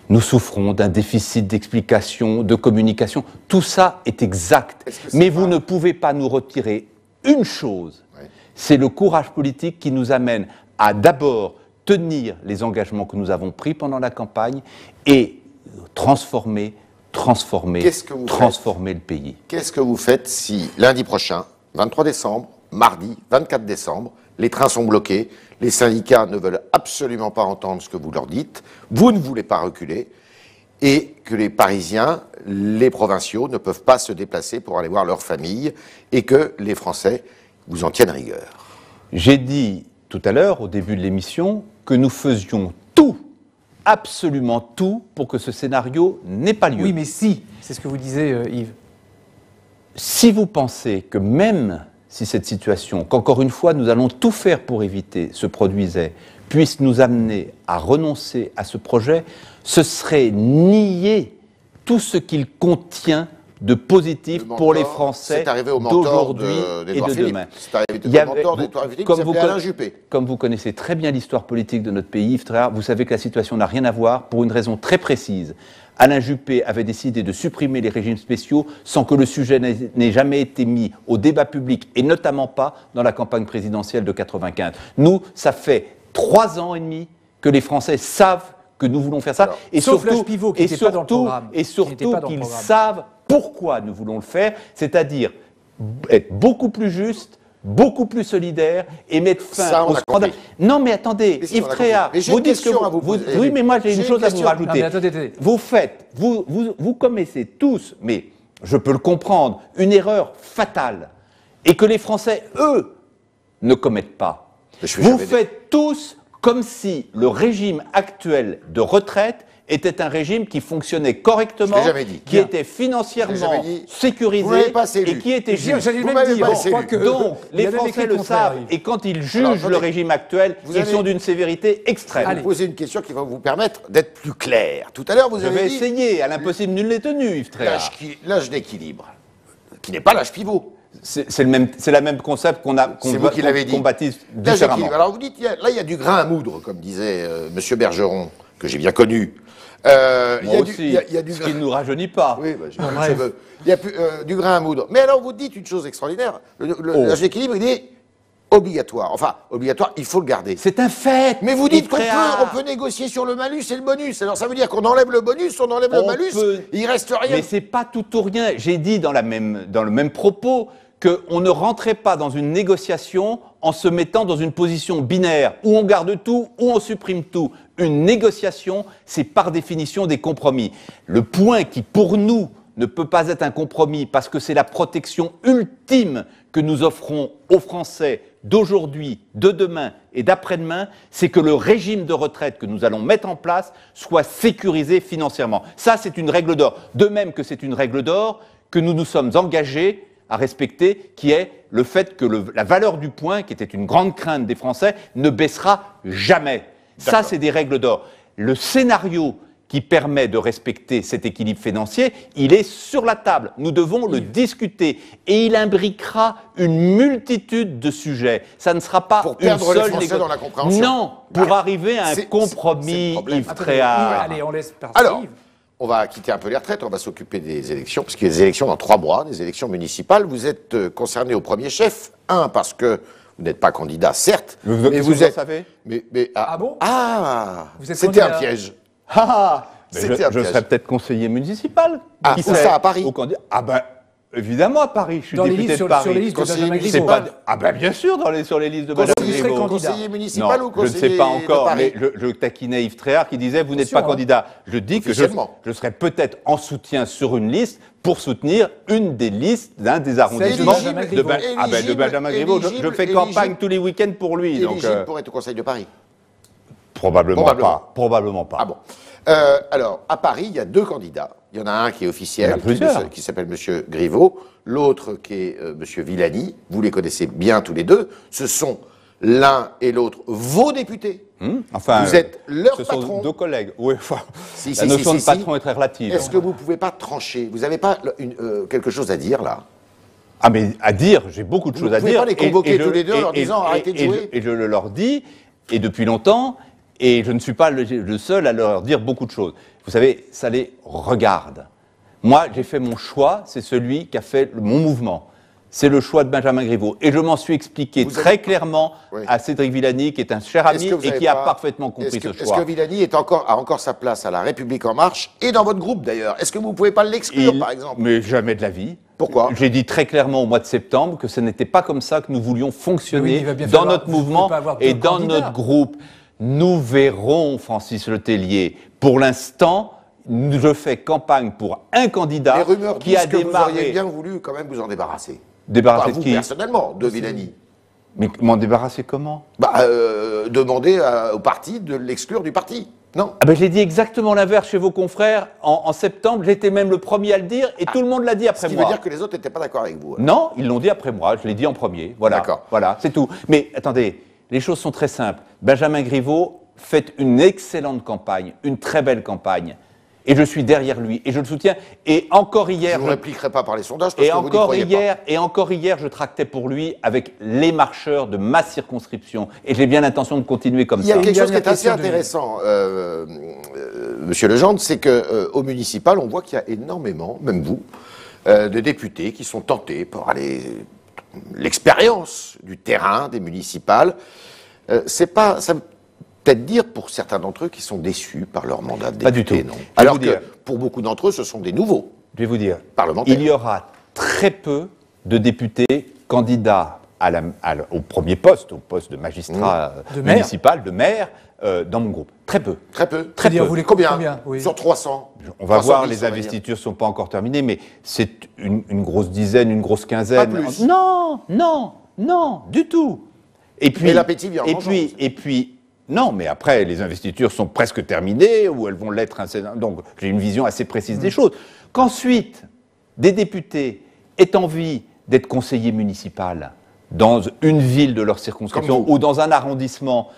S2: nous souffrons d'un déficit d'explication, de communication. Tout ça est exact. Mais vous ne pouvez pas nous retirer une chose. C'est le courage politique qui nous amène à d'abord tenir les engagements que nous avons pris pendant la campagne et transformer le pays.
S7: Qu'est-ce que vous faites si lundi prochain, 23 décembre, mardi, 24 décembre, les trains sont bloqués, les syndicats ne veulent absolument pas entendre ce que vous leur dites, vous ne voulez pas reculer, et que les Parisiens, les provinciaux, ne peuvent pas se déplacer pour aller voir leur famille, et que les Français vous en tiennent rigueur?
S2: J'ai dit tout à l'heure, au début de l'émission, que nous faisions tout, absolument tout, pour que ce scénario n'ait pas lieu.
S1: Oui, mais si, c'est ce que vous disiez, Yves.
S2: Si vous pensez que même si cette situation, qu'encore une fois nous allons tout faire pour éviter, se produisait, puisse nous amener à renoncer à ce projet, ce serait nier tout ce qu'il contient de positif pour les Français d'aujourd'hui et de demain. Comme vous connaissez très bien l'histoire politique de notre pays, Yves Tréhard, vous savez que la situation n'a rien à voir pour une raison très précise. Alain Juppé avait décidé de supprimer les régimes spéciaux sans que le sujet n'ait jamais été mis au débat public, et notamment pas dans la campagne présidentielle de 1995. Nous, ça fait 3 ans et demi que les Français savent que nous voulons faire ça,
S1: alors, et surtout qu'ils
S2: savent pourquoi nous voulons le faire, c'est-à-dire être beaucoup plus juste, beaucoup plus solidaire et mettre fin au scandale. Non, mais attendez, Yves Tréhard, vous dites que oui, mais moi j'ai une chose à vous rajouter. Vous faites, vous commettez tous, mais je peux le comprendre, une erreur fatale, et que les Français, eux, ne commettent pas. Vous faites tous comme si le régime actuel de retraite était un régime qui fonctionnait correctement, qui était financièrement sécurisé et qui était juste. Donc, les Français le savent, et quand ils jugent le régime actuel, ils sont d'une sévérité extrême.
S7: Je vais vous poser une question qui va vous permettre d'être plus clair. Tout à l'heure, vous avez dit...
S2: Je vais essayer, à l'impossible nul n'est tenu, Yves Tréhard.
S7: L'âge d'équilibre, qui n'est pas l'âge pivot.
S2: C'est la même concept qu'on baptise différemment.
S7: Alors vous dites, là il y a du grain à moudre, comme disait Monsieur Bergeron, que j'ai bien connu.
S2: Moi aussi, ce qui ne nous rajeunit pas.
S7: Oui, il y a du grain à moudre. Mais alors vous dites une chose extraordinaire, l'âge d'équilibre il est obligatoire. Enfin, obligatoire, il faut le garder.
S2: C'est un fait.
S7: Mais vous dites qu'on peut négocier sur le malus et le bonus. Alors ça veut dire qu'on enlève le bonus, on enlève le malus, il reste rien.
S2: Mais c'est pas tout ou rien. J'ai dit dans le même propos qu'on ne rentrait pas dans une négociation en se mettant dans une position binaire, où on garde tout, ou on supprime tout. Une négociation, c'est par définition des compromis. Le point qui, pour nous, ne peut pas être un compromis, parce que c'est la protection ultime que nous offrons aux Français d'aujourd'hui, de demain et d'après-demain, c'est que le régime de retraite que nous allons mettre en place soit sécurisé financièrement. Ça, c'est une règle d'or. De même que c'est une règle d'or que nous nous sommes engagés à respecter, qui est le fait que la valeur du point, qui était une grande crainte des Français, ne baissera jamais. Ça, c'est des règles d'or. Le scénario qui permet de respecter cet équilibre financier, il est sur la table. Nous devons le discuter. Et il imbriquera une multitude de sujets. Ça ne sera pas
S7: pour perdre les Français dans la compréhension.
S2: Non, pour arriver à un compromis, Yves Tréhard.
S1: Allez, on laisse partir.
S7: Alors, on va quitter un peu les retraites, on va s'occuper des élections, parce qu'il y a des élections dans 3 mois, des élections municipales. Vous êtes concerné au premier chef. Parce que vous n'êtes pas candidat, certes, mais vous êtes...
S1: Ah bon?
S7: C'était un piège.
S2: Je serais peut-être conseiller municipal.
S7: Où ça, à Paris?
S2: Évidemment à Paris, je suis député de Paris.
S1: Sur les listes de Benjamin Griveaux.
S2: Ah ben bien sûr, sur les listes de Benjamin Griveaux.
S7: Conseiller municipal ou conseiller
S2: je ne sais pas encore,
S7: mais
S2: je taquinais Yves Tréhard qui disait « vous n'êtes pas candidat ». Je dis que je serais peut-être en soutien sur une liste pour soutenir une des listes d'un des arrondissements de Benjamin Griveaux. Je fais campagne tous les week-ends pour lui.
S7: Éligible pour être au Conseil de Paris?
S2: Probablement pas.
S7: Ah bon. Alors, à Paris, il y a deux candidats. Il y en a un qui est officiel, qui s'appelle M. Griveaux, l'autre qui est M. Villani. Vous les connaissez bien tous les deux. Ce sont l'un et l'autre vos députés.
S2: Enfin,
S7: vous êtes leur patron.
S2: Ce sont deux collègues. Oui, enfin, la notion de patron est très relative.
S7: Est-ce que vous ne pouvez pas trancher? Vous n'avez pas quelque chose à dire, là?
S2: Ah, mais à dire, j'ai beaucoup de choses à dire.
S7: Vous ne pouvez pas les convoquer tous les deux en leur disant arrêtez de jouer?
S2: Et je le leur dis, et depuis longtemps, et je ne suis pas le seul à leur dire beaucoup de choses. Vous savez, ça les regarde. Moi, j'ai fait mon choix, c'est celui qui a fait mon mouvement. C'est le choix de Benjamin Griveaux. Et je m'en suis expliqué très clairement à Cédric Villani, qui est un cher ami et qui a parfaitement compris ce choix.
S7: Est-ce que Villani a encore sa place à La République En Marche et dans votre groupe d'ailleurs? Est-ce que vous ne pouvez pas l'exclure, par exemple?
S2: Mais jamais de la vie.
S7: Pourquoi?
S2: J'ai dit très clairement au mois de septembre que ce n'était pas comme ça que nous voulions fonctionner dans notre mouvement et dans notre groupe. Nous verrons, Francis Letellier. Pour l'instant, je fais campagne pour un candidat qui a démarré.
S7: Vous auriez bien voulu quand même vous en débarrasser.
S2: Débarrasser
S7: de
S2: qui?
S7: Personnellement, de Villani.
S2: Mais m'en débarrasser comment?
S7: Demander au parti de l'exclure du parti. Non.
S2: Ah ben, j'ai dit exactement l'inverse chez vos confrères en septembre. J'étais même le premier à le dire et tout le monde l'a dit après moi.
S7: Ce qui veut dire que les autres n'étaient pas d'accord avec vous.
S2: Non, ils l'ont dit après moi. Je l'ai dit en premier. Voilà.
S7: D'accord.
S2: Voilà, c'est tout. Mais attendez, les choses sont très simples. Benjamin Griveaux fait une excellente campagne, une très belle campagne. Et je suis derrière lui, et je le soutiens. Et encore hier...
S7: Je ne vous répliquerai pas par les sondages, parce que vous n'y croyez pas.
S2: Et encore hier, je tractais pour lui avec les marcheurs de ma circonscription. Et j'ai bien l'intention de continuer comme ça.
S7: Il y a quelque chose qui est assez intéressant, Monsieur Legendre, c'est qu'au municipal, on voit qu'il y a énormément, même vous, de députés qui sont tentés par l'expérience du terrain, des municipales. C'est pas... Ça, peut-être dire pour certains d'entre eux qui sont déçus par leur mandat de député.
S2: Pas du tout.
S7: Non. Alors que pour beaucoup d'entre eux, ce sont des nouveaux.
S2: Je vais vous dire,
S7: parlementaires.
S2: Il y aura très peu de députés candidats au premier poste, au poste de magistrat municipal, de maire, dans mon groupe. Très peu.
S7: Très peu.
S2: Très peu.
S1: Vous voulez
S7: combien oui. Sur 300.
S2: On va voir, les investitures ne sont pas encore terminées, mais c'est une grosse dizaine, une grosse quinzaine.
S7: Pas plus.
S2: Non, du tout. Et puis,
S7: l'appétit vient en mangeant.
S2: Et puis, non, mais après, les investitures sont presque terminées, ou elles vont l'être. Donc, j'ai une vision assez précise des choses. Qu'ensuite, des députés aient envie d'être conseillers municipaux dans une ville de leur circonscription ou dans un arrondissement,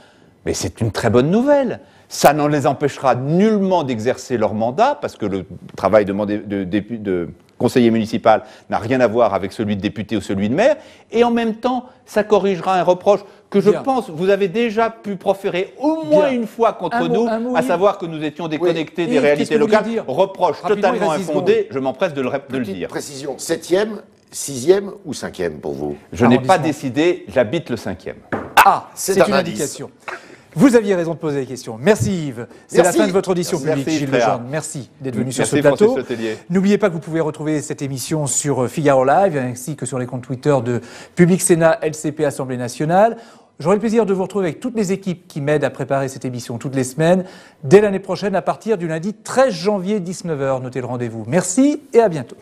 S2: mais c'est une très bonne nouvelle. Ça n'en les empêchera nullement d'exercer leur mandat, parce que le travail de conseiller municipal n'a rien à voir avec celui de député ou celui de maire, et en même temps, ça corrigera un reproche que je pense vous avez déjà pu proférer au moins une fois contre nous, à savoir que nous étions déconnectés des réalités locales. Reproche totalement infondé, je m'empresse de le dire.
S7: Précision, 7e, 6e ou 5e pour vous?
S2: Je n'ai pas décidé, j'habite le 5e.
S1: Ah, c'est une indication. Vous aviez raison de poser les questions. Merci Yves. C'est la fin de votre audition publique, Gilles Legendre. Merci d'être venu sur ce plateau. N'oubliez pas que vous pouvez retrouver cette émission sur Figaro Live, ainsi que sur les comptes Twitter de Public Sénat, LCP, Assemblée nationale. J'aurai le plaisir de vous retrouver avec toutes les équipes qui m'aident à préparer cette émission toutes les semaines, dès l'année prochaine, à partir du lundi 13 janvier, 19h. Notez le rendez-vous. Merci et à bientôt.